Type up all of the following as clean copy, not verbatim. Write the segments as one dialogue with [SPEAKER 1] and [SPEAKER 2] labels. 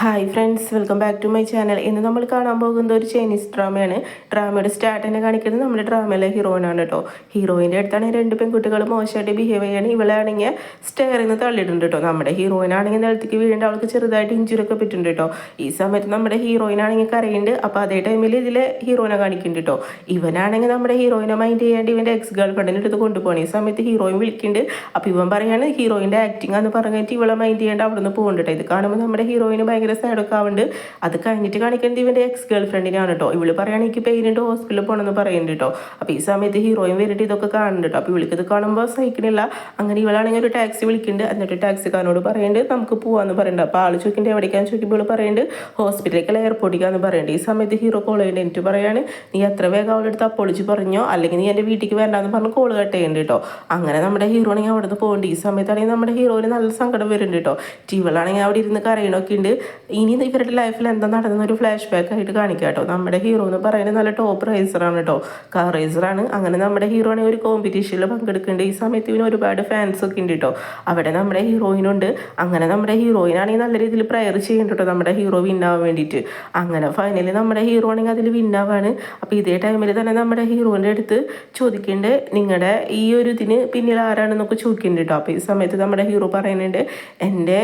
[SPEAKER 1] Hi friends, welcome back to my channel. ഇന്ന് നമ്മൾ കാണാൻ പോകുന്ന ഒരു ചൈനീസ് ഡ്രാമയാണ്. ഡ്രാമയുടെ സ്റ്റാർട്ട് തന്നെ കാണിക്കുന്നത് നമ്മുടെ ഡ്രാമയിലെ ഹീറോയിനാണ് കേട്ടോ. ഹീറോയിൻ്റെ അടുത്താണ് രണ്ട് പെൺകുട്ടികൾ മോശമായിട്ട് ബിഹേവ് ചെയ്യാണ്. ഇവളാണെങ്കിൽ സ്റ്റെയറിൽ നിന്ന് തള്ളിയിട്ടുണ്ട് കേട്ടോ. നമ്മുടെ ഹീറോയിനാണെങ്കിൽ നിലത്തേക്ക് വീഴേണ്ട, അവൾക്ക് ചെറുതായിട്ട് ഇഞ്ചുറിയൊക്കെ പറ്റുന്നുണ്ട് കേട്ടോ. ഈ സമയത്ത് നമ്മുടെ ഹീറോയിനാണെങ്കിൽ കരയുണ്ട്. അപ്പോൾ അതേ ടൈമിൽ ഇതിലെ ഹീറോയിനെ കാണിക്കുന്നുണ്ട് കേട്ടോ. ഇവനാണെങ്കിൽ നമ്മുടെ ഹീറോയിനെ മൈൻഡ് ചെയ്യാണ്ട് ഇവൻ്റെ എക്സ് ഗേൾ ഫ്രണ്ടിൻ്റെ അടുത്ത് കൊണ്ടുപോകണം. ഈ സമയത്ത് ഹീറോയിൻ വിളിക്കുന്നുണ്ട്. അപ്പോൾ ഇവൻ പറയാണ് ഹീറോയിൻ്റെ ആക്ടിങ് എന്ന് പറഞ്ഞിട്ട് ഇവളെ മൈൻഡ് ചെയ്യാണ്ട് അവിടെ നിന്ന് പോകുന്നുണ്ട്. ഇത് കാണുമ്പോൾ നമ്മുടെ ഹീറോയിന് ഭയങ്കര സൈഡൊക്കെ ആവുന്നുണ്ട്. അത് കഴിഞ്ഞിട്ട് കാണിക്കുന്നത് ഇവൻ്റെ എക്സ് ഗേൾ ഫ്രണ്ടിനാണ് കേട്ടോ. ഇവള് പറയുകയാണെങ്കിൽ എനിക്ക് പെയിനുണ്ട്, ഹോസ്പിറ്റലിൽ പോകണമെന്ന് പറയുന്നുണ്ട് കേട്ടോ. അപ്പോൾ ഈ സമയത്ത് ഹീറോയിൻ വരിട്ട് ഇതൊക്കെ കാണുന്നുണ്ട് കേട്ടോ. അപ്പോൾ ഇവൾക്ക് ഇത് കാണുമ്പോൾ സഹിക്കണില്ല. അങ്ങനെ ഇവളാണെങ്കിൽ ഒരു ടാക്സി വിളിക്കുന്നുണ്ട്. എന്നിട്ട് ടാക്സിക്കാരനോട് പറയുന്നുണ്ട് നമുക്ക് പോകാമെന്ന് പറയുന്നുണ്ട്. അപ്പോൾ ആൾ ചോദിക്കുന്നുണ്ട് എവിടേക്കാന്ന് ചോദിക്കുമ്പോൾ ഇവൾ പറയുന്നുണ്ട് ഹോസ്പിറ്റലിലേക്കല്ല എയർപോർട്ടിലേക്കാന്ന് പറയുന്നുണ്ട്. ഈ സമയത്ത് ഹീറോ കോൾ ചെയ്യുന്നുണ്ട്. എന്നിട്ട് പറയാണ് നീ എത്ര വേഗം അവളുടെ അടുത്ത് അപ്പോളിച്ച് പറഞ്ഞോ, അല്ലെങ്കിൽ നീ എൻ്റെ വീട്ടിലേക്ക് വരണ്ടെന്ന് പറഞ്ഞ് കോൾ കട്ട് ചെയ്യുന്നുണ്ട് കേട്ടോ. അങ്ങനെ നമ്മുടെ ഹീറോ ആണെങ്കിൽ അവിടെ നിന്ന് പോകേണ്ടി. ഈ സമയത്താണെങ്കിൽ നമ്മുടെ ഹീറോയിന് നല്ല സങ്കടം വരുന്നുണ്ട് കേട്ടോ. ഇവളാണെങ്കിൽ അവിടെ ഇരുന്ന് കരയണമൊക്കെ ഉണ്ട്. ഇനി ഇവരുടെ ലൈഫിൽ എന്താ നടന്നൊരു ഫ്ലാഷ് ബാക്ക് ആയിട്ട് കാണിക്കുക കേട്ടോ. നമ്മുടെ ഹീറോ എന്ന് പറയുന്നത് നല്ല ടോപ്പ് റേസറാണ് കേട്ടോ, കാർ റേസറാണ്. അങ്ങനെ നമ്മുടെ ഹീറോ ആണെങ്കിൽ ഒരു കോമ്പറ്റീഷനിൽ പങ്കെടുക്കുന്നുണ്ട്. ഈ സമയത്ത് ഇവന് ഒരുപാട് ഫാൻസ് ഒക്കെ ഉണ്ട് കേട്ടോ. അവിടെ നമ്മുടെ ഹീറോയിനുണ്ട്. അങ്ങനെ നമ്മുടെ ഹീറോയിനാണെങ്കിൽ നല്ല രീതിയിൽ പ്രയർ ചെയ്യുന്നുണ്ട് കേട്ടോ, നമ്മുടെ ഹീറോ വിന്നാവാൻ വേണ്ടിയിട്ട്. അങ്ങനെ ഫൈനലി നമ്മുടെ ഹീറോ ആണെങ്കിൽ അതിൽ വിന്നാവാണ്. അപ്പോൾ ഇതേ ടൈമിൽ തന്നെ നമ്മുടെ ഹീറോയിൻ്റെ അടുത്ത് ചോദിക്കുന്നുണ്ട് നിങ്ങളുടെ ഈ ഒരു ഇതിന് പിന്നിൽ ആരാണെന്നൊക്കെ ചോദിക്കുന്നുണ്ട് കേട്ടോ. അപ്പോൾ ഈ സമയത്ത് നമ്മുടെ ഹീറോ പറയുന്നുണ്ട് എൻ്റെ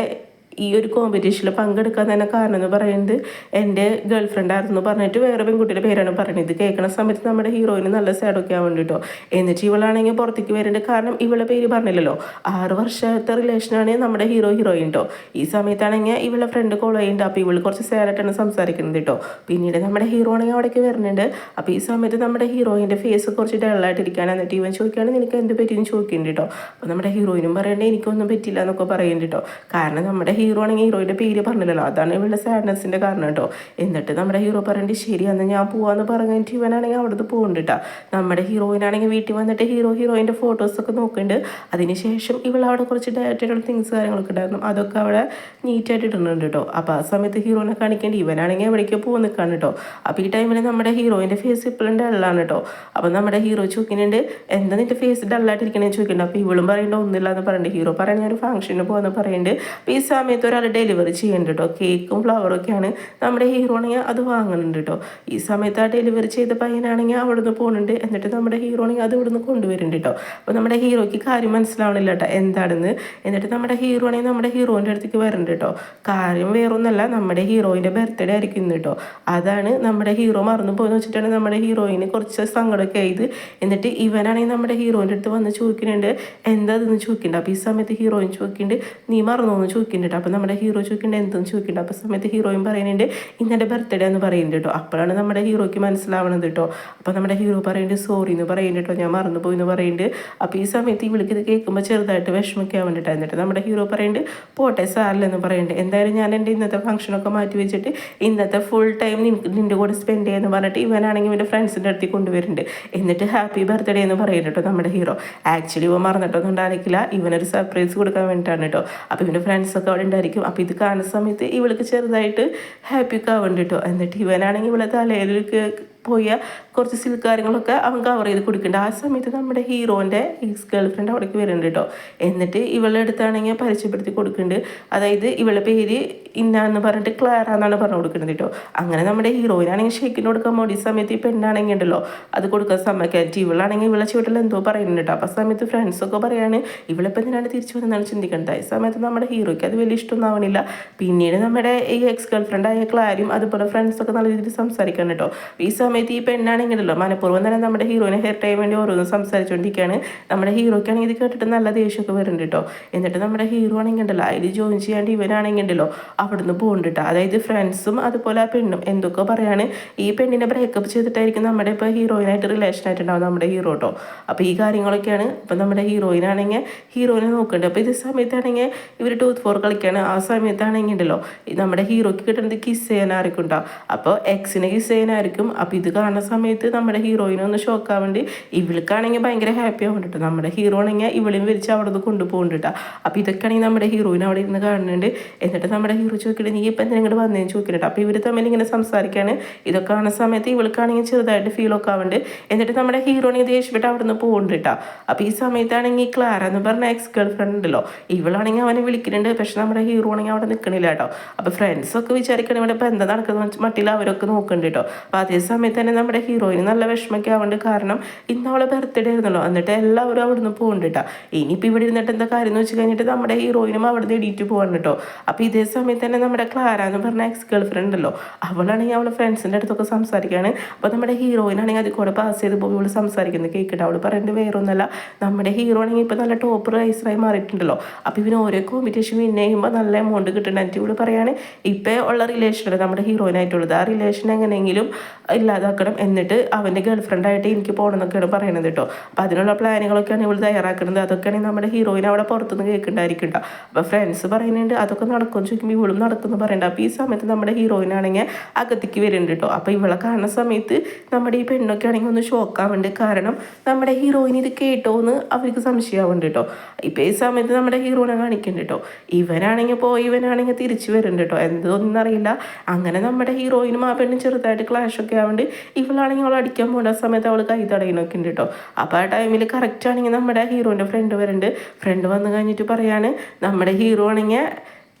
[SPEAKER 1] ഈ ഒരു കോമ്പറ്റീഷനിൽ പങ്കെടുക്കാൻ തന്നെ കാരണം എന്ന് പറയുന്നത് എൻ്റെ ഗേൾ ഫ്രണ്ട് ആയിരുന്നു പറഞ്ഞിട്ട് വേറെ പെൺകുട്ടിയുടെ പേരാണ് പറയുന്നത്. ഇത് കേൾക്കുന്ന സമയത്ത് നമ്മുടെ ഹീറോയിന് നല്ല സാഡൊക്കെ ആവാൻ കേട്ടോ. എന്നിട്ട് ഇവളാണെങ്കിൽ പുറത്തേക്ക് വരേണ്ട കാരണം ഇവളെ പേര് പറഞ്ഞില്ലല്ലോ. 6 വർഷത്തെ റിലേഷനാണ് നമ്മുടെ ഹീറോയിൻ കേട്ടോ. ഈ സമയത്താണെങ്കിൽ ഇവളുടെ ഫ്രണ്ട് കോൾ ചെയ്യുന്നുണ്ട്. അപ്പോൾ ഇവൾ കുറച്ച് സാഡായിട്ടാണ് സംസാരിക്കുന്നത് കേട്ടോ. പിന്നീട് നമ്മുടെ ഹീറോ ആണെങ്കിൽ അവിടേക്ക് വരുന്നുണ്ട്. അപ്പോൾ ഈ സമയത്ത് നമ്മുടെ ഹീറോയിൻ്റെ ഫേസ് കുറച്ച് ഡള്ളായിട്ടിരിക്കുകയാണ്. എന്നിട്ട് ഇവൻ ചോദിക്കുകയാണ് നിനക്ക് എന്ത് പറ്റിയെന്ന് ചോദിക്കുന്നുണ്ട് കേട്ടോ. അപ്പോൾ നമ്മുടെ ഹീറോയിനും പറയേണ്ടത് എനിക്കൊന്നും പറ്റില്ല എന്നൊക്കെ പറയുന്നുണ്ട് കേട്ടോ. കാരണം നമ്മുടെ ഹീറോ ആണെങ്കിൽ ഹീറോയുടെ പേര് പറഞ്ഞില്ലല്ലോ, അതാണ് ഇവളുടെ സാഡ്നെസ്സിൻ്റെ കാരണം കേട്ടോ. എന്നിട്ട് നമ്മുടെ ഹീറോ പറയേണ്ടത് ശരി അന്ന് ഞാൻ പോവാന്ന് പറഞ്ഞിട്ട് ഇവനാണെങ്കിൽ അവിടുന്ന് പോകുന്നുണ്ട് കേട്ടോ. നമ്മുടെ ഹീറോയിനാണെങ്കിൽ വീട്ടിൽ വന്നിട്ട് ഹീറോയിൻ്റെ ഫോട്ടോസൊക്കെ നോക്കുന്നുണ്ട്. അതിനുശേഷം ഇവൾ അവിടെ കുറച്ച് ഡയറ്റായിട്ടുള്ള തിങ്സ് കാര്യങ്ങളൊക്കെ ഉണ്ടായിരുന്നു, അതൊക്കെ അവിടെ നീറ്റായിട്ട് ഇടുന്നുണ്ട് കേട്ടോ. അപ്പോൾ ആ സമയത്ത് ഹീറോയിനെ കാണിക്കേണ്ടി ഇവനാണെങ്കിൽ എവിടേക്ക് പോകുന്ന നിൽക്കാണ് കേട്ടോ. അപ്പോൾ ഈ ടൈമിൽ നമ്മുടെ ഹീറോയിൻ്റെ ഫേസ് ഇപ്പോഴും ഡള്ളാണ് കേട്ടോ. അപ്പോൾ നമ്മുടെ ഹീറോ ചോദിക്കുന്നുണ്ട് എന്താ നിൻ്റെ ഫേസ് ഡള്ളായിട്ടിരിക്കണേന്ന് ചോദിക്കുന്നുണ്ട്. അപ്പോൾ ഇവളും പറയേണ്ട ഒന്നുമില്ല എന്ന് പറയുന്നുണ്ട്. ഹീറോ പറയാൻ ഞാൻ ഒരു ഫംഗ്ഷന് പോകുമെന്ന് പറയുന്നുണ്ട്. അപ്പോൾ ഈ സമയത്ത് ഒരാൾ ഡെലിവറി ചെയ്യുന്നുണ്ട് കേട്ടോ. കേക്കും ഫ്ലവറൊക്കെയാണ്. നമ്മുടെ ഹീറോ ആണെങ്കിൽ അത് വാങ്ങുന്നുണ്ട് കേട്ടോ. ഈ സമയത്ത് ആ ഡെലിവറി ചെയ്ത പയ്യനാണെങ്കിൽ അവിടെ നിന്ന് പോകുന്നുണ്ട്. എന്നിട്ട് നമ്മുടെ ഹീറോ ആണെങ്കിൽ അത് ഇവിടെ നിന്ന് കൊണ്ടുവരുന്നുണ്ട് കേട്ടോ. അപ്പോൾ നമ്മുടെ ഹീറോയ്ക്ക് കാര്യം മനസ്സിലാവണില്ല കേട്ടോ എന്താണെന്ന്. എന്നിട്ട് നമ്മുടെ ഹീറോ ആണെങ്കിൽ നമ്മുടെ ഹീറോയിൻ്റെ അടുത്തേക്ക് വരുന്നുണ്ട് കേട്ടോ. കാര്യം വേറൊന്നല്ല, നമ്മുടെ ഹീറോയിൻ്റെ ബർത്ത്ഡേ ആയിരിക്കും ഇന്ന് കേട്ടോ. അതാണ് നമ്മുടെ ഹീറോ മറന്നു പോയെന്ന് വെച്ചിട്ടാണ് നമ്മുടെ ഹീറോയിന് കുറച്ച് സങ്കടമൊക്കെ ആയത്. എന്നിട്ട് ഇവനാണെങ്കിൽ നമ്മുടെ ഹീറോയിൻ്റെ അടുത്ത് വന്ന് ചോദിക്കുന്നുണ്ട് എന്താ അതെന്ന് ചോദിക്കുന്നുണ്ട്. അപ്പോൾ ഈ സമയത്ത് ഹീറോയിൻ ചോദിക്കുന്നുണ്ട് നീ മറന്നോന്ന് ചോദിക്കുന്നുണ്ട്. അപ്പോൾ നമ്മുടെ ഹീറോ ചോദിക്കുന്നുണ്ട് എന്തെന്ന് ചോദിക്കുന്നുണ്ട്. അപ്പോൾ സമയത്ത് ഹീറോയിൻ പറയുന്നുണ്ട് ഇന്നെൻ്റെ ബർത്ത്ഡേ എന്ന് പറയുന്നുണ്ട് കേട്ടോ. അപ്പോഴാണ് നമ്മുടെ ഹീറോയ്ക്ക് മനസ്സിലാവണത് കേട്ടോ. അപ്പോൾ നമ്മുടെ ഹീറോ പറയുന്നുണ്ട് സോറി എന്ന് പറയുന്നുണ്ട് കേട്ടോ, ഞാൻ മറന്നുപോയി എന്ന് പറയുന്നുണ്ട്. അപ്പോൾ ഈ സമയത്ത് ഇവൾക്ക് ഇത് കേൾക്കുമ്പോൾ ചെറുതായിട്ട് വിഷമൊക്കെ ആവേണ്ടിട്ട്. എന്നിട്ട് നമ്മുടെ ഹീറോ പറയുന്നുണ്ട് പോട്ടെ സാറില്ലെന്ന് പറയുന്നുണ്ട്. എന്തായാലും ഞാൻ എൻ്റെ ഇന്നത്തെ ഫംഗ്ഷനൊക്കെ മാറ്റി വെച്ചിട്ട് ഇന്നത്തെ ഫുൾ ടൈം നിൻ്റെ കൂടെ സ്പെൻഡ് ചെയ്യുമെന്ന് പറഞ്ഞിട്ട് ഇവനാണെങ്കിൽ ഇവൻ്റെ ഫ്രണ്ട്സിൻ്റെ അടുത്ത് കൊണ്ടുവരുന്നുണ്ട്. എന്നിട്ട് ഹാപ്പി ബർത്ത്ഡേ എന്ന് പറയുന്നുണ്ട് കേട്ടോ നമ്മുടെ ഹീറോ. ആക്ച്വലി ഇവ മറന്നിട്ടൊന്നും ഉണ്ടായിരിക്കില്ല, ഇവനൊരു സർപ്രൈസ് കൊടുക്കാൻ വേണ്ടിയിട്ടാണ് കേട്ടോ. അപ്പോൾ ഇവൻ്റെ ഫ്രണ്ട്സൊക്കെ അവിടെ ഉണ്ടായിരിക്കും. അപ്പോൾ ഇത് കാണുന്ന സമയത്ത് ഇവൾക്ക് ചെറുതായിട്ട് ഹാപ്പി ഒക്കെ ആവുന്നുണ്ട് കേട്ടോ. എന്നിട്ട് ഇവനാണെങ്കിൽ ഇവളെ തലയിലേക്ക് പോയ കുറച്ച് സിൽക്ക് കാര്യങ്ങളൊക്കെ അവൻ കവർ ചെയ്ത് കൊടുക്കുന്നുണ്ട്. ആ സമയത്ത് നമ്മുടെ ഹീറോൻ്റെ എക്സ് ഗേൾ ഫ്രണ്ട് അവിടേക്ക് വരുന്നുണ്ട് കേട്ടോ. എന്നിട്ട് ഇവളുടെ അടുത്താണെങ്കിൽ പരിചയപ്പെടുത്തി കൊടുക്കുന്നുണ്ട്. അതായത് ഇവളുടെ പേര് ഇന്നാന്ന് പറഞ്ഞിട്ട് ക്ലാര എന്നാണ് പറഞ്ഞു കൊടുക്കുന്നത് കേട്ടോ. അങ്ങനെ നമ്മുടെ ഹീറോയിനാണെങ്കിൽ ഷേക്കിന് കൊടുക്കാൻ വേണ്ടി ഈ സമയത്ത് ഈ പെണ്ണാണെങ്കിൽ ഉണ്ടല്ലോ അത് കൊടുക്കാൻ സമ്മതിക്കാറ്റ് ഇവളാണെങ്കിൽ ഇവളെ ചുവട്ടിൽ എന്തോ പറയുന്നുണ്ട് കേട്ടോ. അപ്പോൾ ആ സമയത്ത് ഫ്രണ്ട്സൊക്കെ പറയാണ് ഇവളിപ്പോൾ എന്തിനാണ് തിരിച്ചു വന്നതാണ് ചിന്തിക്കേണ്ടത്. ഈ സമയത്ത് നമ്മുടെ ഹീറോയ്ക്ക് അത് വലിയ ഇഷ്ടമൊന്നും ആവണില്ല. പിന്നീട് നമ്മുടെ ഈ എക്സ് ഗേൾ ഫ്രണ്ടായ ക്ലാരും അതുപോലെ ഫ്രണ്ട്സൊക്കെ നല്ല രീതിയിൽ സംസാരിക്കണം കേട്ടോ. ഈ സമയത്ത് ഈ പെണ്ണാണെങ്കിലല്ലോ മനഃപൂർവ്വം തന്നെ നമ്മുടെ ഹീറോയിനെ ഹെയർ ചെയ്യാൻ വേണ്ടി ഓരോന്നും സംസാരിച്ചുകൊണ്ടിരിക്കുകയാണ്. നമ്മുടെ ഹീറോയ്ക്കാണെങ്കിൽ ഇത് കേട്ടിട്ട് നല്ല ദേഷ്യമൊക്കെ വരുന്നുണ്ട് കേട്ടോ. എന്നിട്ട് നമ്മുടെ ഹീറോ ആണെങ്കിൽ ഉണ്ടല്ലോ അതിൽ ജോയിൻ ചെയ്യാണ്ട് ഇവനാണെങ്കിൽ ഉണ്ടല്ലോ അവിടുന്ന് പോകുന്നുണ്ട് കേട്ടോ. അതായത് ഫ്രണ്ട്സും അതുപോലെ ആ പെണ്ണും എന്തൊക്കെ പറയാണ് ഈ പെണ്ണിനെ ബ്രേക്കപ്പ് ചെയ്തിട്ടായിരിക്കും നമ്മുടെ ഇപ്പോൾ ഹീറോയിനായിട്ട് റിലേഷൻ ആയിട്ടുണ്ടാവും നമ്മുടെ ഹീറോ കേട്ടോ. അപ്പോൾ ഈ കാര്യങ്ങളൊക്കെയാണ്. അപ്പോൾ നമ്മുടെ ഹീറോയിനാണെങ്കിൽ ഹീറോയിനെ നോക്കുന്നുണ്ട്. അപ്പോൾ ഇത് സമയത്താണെങ്കിൽ ഇവർ ടൂത്ത് ഫോർ കളിക്കുകയാണ്. ആ സമയത്താണെങ്കിൽ ഉണ്ടല്ലോ നമ്മുടെ ഹീറോയ്ക്ക് കിട്ടുന്നത് കിസ് ചെയ്യാനായിരിക്കും കേട്ടോ. അപ്പോൾ എക്സിനെ കിസ് ചെയ്യാനായിരിക്കും. അപ്പോൾ ഇത് കാണുന്ന സമയത്ത് സമയത്ത് നമ്മുടെ ഹീറോയിനെ ഒന്ന് ഷോക്കാൻ വേണ്ടി ഇവൾക്കാണെങ്കിൽ ഭയങ്കര ഹാപ്പി ആവുന്നുണ്ട്. നമ്മുടെ ഹീറോ ആണെങ്കിൽ ഇവളിൽ വിരിച്ച് അവിടെ നിന്ന് കൊണ്ടുപോകുന്നുണ്ട്. അപ്പോൾ ഇതൊക്കെയാണെങ്കിൽ നമ്മുടെ ഹീറോയിൻ അവിടെ ഇരുന്ന് കാണുന്നുണ്ട്. എന്നിട്ട് നമ്മുടെ ഹീറോ ചോദിക്കട്ടെ നീ ഇപ്പം എന്തെങ്കിലും ഇങ്ങോട്ട് വന്നേന്ന് ചോദിക്കുന്നുണ്ട്. അപ്പോൾ ഇവർ തമ്മിൽ ഇങ്ങനെ സംസാരിക്കുകയാണ്. ഇതൊക്കെ കാണുന്ന സമയത്ത് ഇവൾക്കാണെങ്കിൽ ചെറുതായിട്ട് ഫീലൊക്കെ ആവുന്നുണ്ട്. എന്നിട്ട് നമ്മുടെ ഹീറോയിനെ ദേഷ്യപ്പെട്ട് അവിടെ നിന്ന് പോകുന്നുണ്ട്. അപ്പോൾ ഈ സമയത്താണെങ്കിൽ ക്ലാര എന്ന് പറഞ്ഞ എക്സ് ഗേൾ ഫ്രണ്ട് ഉണ്ടല്ലോ, ഇവളാണെങ്കിൽ അവനെ വിളിക്കുന്നുണ്ട്. പക്ഷെ നമ്മുടെ ഹീറോ ആണെങ്കിൽ അവിടെ നിൽക്കണില്ല കേട്ടോ. അപ്പോൾ ഫ്രണ്ട്സൊക്കെ വിചാരിക്കണം ഇവിടെ ഇപ്പം എന്താ നടക്കുന്നത് മട്ടിൽ അവരൊക്കെ നോക്കുന്നുണ്ട് കേട്ടോ. അപ്പോൾ അതേ സമയത്ത് തന്നെ നമ്മുടെ ഹീറോയിന് നല്ല വിഷമൊക്കെ ആവുന്നുണ്ട്. കാരണം ഇന്ന് അവളെ ബർത്ത്ഡേ ആയിരുന്നല്ലോ. എന്നിട്ട് എല്ലാവരും അവിടെ നിന്ന് പോകുന്നുണ്ട്. ഇനിയിപ്പോൾ ഇവിടെ ഇരുന്നിട്ട് എന്താ കാര്യം എന്ന് വെച്ച് കഴിഞ്ഞിട്ട് നമ്മുടെ ഹീറോയിനും അവിടെ നിന്ന് എഡിറ്റ് പോകാൻ കേട്ടോ. അപ്പോൾ ഇതേ സമയത്ത് തന്നെ നമ്മുടെ ക്ലാര എന്ന് പറഞ്ഞ എക്സ് ഗേൾ ഫ്രണ്ട് ഉണ്ടല്ലോ, അവളാണെങ്കിൽ അവളെ ഫ്രണ്ട്സിൻ്റെ അടുത്തൊക്കെ സംസാരിക്കുകയാണ്. അപ്പോൾ നമ്മുടെ ഹീറോയിനാണെങ്കിൽ അതിൽ കൂടെ പാസ് ചെയ്ത് പോകുമ്പോൾ ഇവൾ സംസാരിക്കുന്നത് കേൾക്കട്ടെ. അവൾ പറയുന്നത് വേറൊന്നല്ല, നമ്മുടെ ഹീറോ ആണെങ്കിൽ ഇപ്പോൾ നല്ല ടോപ്പ് റൈസറായി മാറിയിട്ടുണ്ടല്ലോ. അപ്പോൾ ഇവന് ഓരോ കോമ്പറ്റീഷൻ വിൻ ചെയ്യുമ്പോൾ നല്ല എമൗണ്ട് കിട്ടുന്നുണ്ട്. ഇവൾ പറയാണ് ഇപ്പോൾ ഉള്ള റിലേഷനുണ്ട് നമ്മുടെ ഹീറോയിനായിട്ടുള്ളത്, ആ റിലേഷൻ എങ്ങനെയെങ്കിലും ഇല്ലാതാക്കണം, എന്നിട്ട് അവൻ്റെ ഗേൾ ഫ്രണ്ടായിട്ട് എനിക്ക് പോകണം എന്നൊക്കെയാണ് പറയണത് കേട്ടോ. അപ്പോൾ അതിനുള്ള പ്ലാനുകളൊക്കെയാണ് ഇവൾ തയ്യാറാക്കുന്നത്. അതൊക്കെയാണെങ്കിൽ നമ്മുടെ ഹീറോയിൻ അവിടെ പുറത്തുനിന്ന് കേൾക്കുന്നുണ്ടായിരിക്കും. അപ്പോൾ ഫ്രണ്ട്സ് പറയുന്നുണ്ട് അതൊക്കെ നടക്കുമെന്ന് ചോദിക്കുമ്പോൾ ഇവളും നടക്കുമെന്ന് പറയണ്ട. അപ്പോൾ ഈ സമയത്ത് നമ്മുടെ ഹീറോയിനാണെങ്കിൽ അകത്തേക്ക് വരുന്നുണ്ട് കേട്ടോ. അപ്പോൾ ഇവളെ കാണുന്ന സമയത്ത് നമ്മുടെ ഈ പെണ്ണൊക്കെ ആണെങ്കിൽ ഒന്ന് ഷോക്കാവുന്നുണ്ട്. കാരണം നമ്മുടെ ഹീറോയിൻ ഇത് കേട്ടോ എന്ന് അവർക്ക് സംശയമാവുന്നുണ്ട് കേട്ടോ. ഇപ്പോൾ ഈ സമയത്ത് നമ്മുടെ ഹീറോയിനെ കാണിക്കുന്നുണ്ട് കേട്ടോ. ഇവനാണെങ്കിൽ തിരിച്ചു വരുന്നുണ്ട് കേട്ടോ. എന്തോന്നും അറിയില്ല. അങ്ങനെ നമ്മുടെ ഹീറോയിനും ആ പെണ്ണും ചെറുതായിട്ട് ക്ലാഷൊക്കെ ആവുന്നുണ്ട്. ഇവളാണെങ്കിൽ അവൾ അടിക്കാൻ പോകുന്ന സമയത്ത് അവൾ കൈ തടയുന്നൊക്കെ ഉണ്ട് കേട്ടോ. അപ്പോൾ ആ ടൈമിൽ കറക്റ്റ് ആണെങ്കിൽ നമ്മുടെ ഹീറോൻ്റെ ഫ്രണ്ട് വരുന്നുണ്ട്. ഫ്രണ്ട് വന്നു കഴിഞ്ഞിട്ട് പറയാണ് നമ്മുടെ ഹീറോ ആണെങ്കിൽ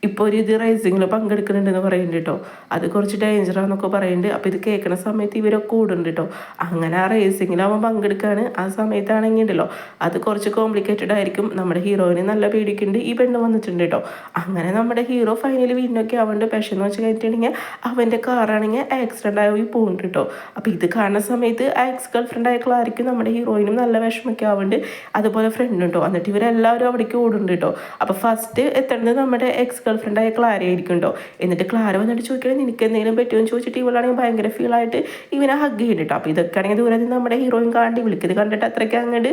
[SPEAKER 1] ഇപ്പോൾ ഒരു ഇത് റേസിങ്ങിൽ പങ്കെടുക്കുന്നുണ്ടെന്ന് പറയുന്നുണ്ട് കേട്ടോ. അത് കുറച്ച് ഡേഞ്ചറാന്നൊക്കെ പറയുന്നുണ്ട്. അപ്പോൾ ഇത് കേൾക്കുന്ന സമയത്ത് ഇവരൊക്കെ കൂടുന്നുണ്ട് കേട്ടോ. അങ്ങനെ ആ റേസിങ്ങിൽ അവൻ പങ്കെടുക്കുകയാണ്. ആ സമയത്താണെങ്കിൽ ഉണ്ടല്ലോ അത് കുറച്ച് കോംപ്ലിക്കേറ്റഡ് ആയിരിക്കും. നമ്മുടെ ഹീറോയിന് നല്ല പേടിക്കുന്നുണ്ട്. ഈ പെണ്ണ് വന്നിട്ടുണ്ട് കേട്ടോ. അങ്ങനെ നമ്മുടെ ഹീറോ ഫൈനലി വിന്നൊക്കെ ആവുന്നുണ്ട്. പക്ഷേ എന്ന് വെച്ച് കഴിഞ്ഞിട്ടുണ്ടെങ്കിൽ അവൻ്റെ കാറാണെങ്കിൽ ആക്സിഡൻ്റ് ആയി പോകുന്നുണ്ട് കേട്ടോ. അപ്പോൾ ഇത് കാണുന്ന സമയത്ത് ആ എക്സ് ഗേൾ ഫ്രണ്ട് ആയ ക്ലാരിക്കും നമ്മുടെ ഹീറോയിനും നല്ല വിഷമൊക്കെ ആവുന്നുണ്ട്. അതുപോലെ ഫ്രണ്ട് കേട്ടോ. എന്നിട്ട് ഇവരെല്ലാവരും അവിടേക്ക് ഓടുന്നുണ്ട് കേട്ടോ. അപ്പോൾ ഫസ്റ്റ് എത്തേണ്ടത് നമ്മുടെ എക്സ് ഗേൾ ഫ്രണ്ടായ ക്ലാര ആയിരിക്കും കേട്ടോ. എന്നിട്ട് ക്ലാര വന്നിട്ട് ചോദിക്കണേ നിനക്ക് എന്തെങ്കിലും പറ്റുമോ എന്ന് ചോദിച്ചിട്ട് ഇവളാണെങ്കിൽ ഭയങ്കര ഫീലായിട്ട് ഇവനെ ഹഗ് ചെയ്തിട്ടോ. അപ്പോൾ ഇതൊക്കെ ആണെങ്കിൽ ദൂരെ നിന്ന് നമ്മുടെ ഹീറോയിൻ കാണി വിളിക്കുന്നത് കണ്ടിട്ട് അത്രയ്ക്ക് അങ്ങോട്ട്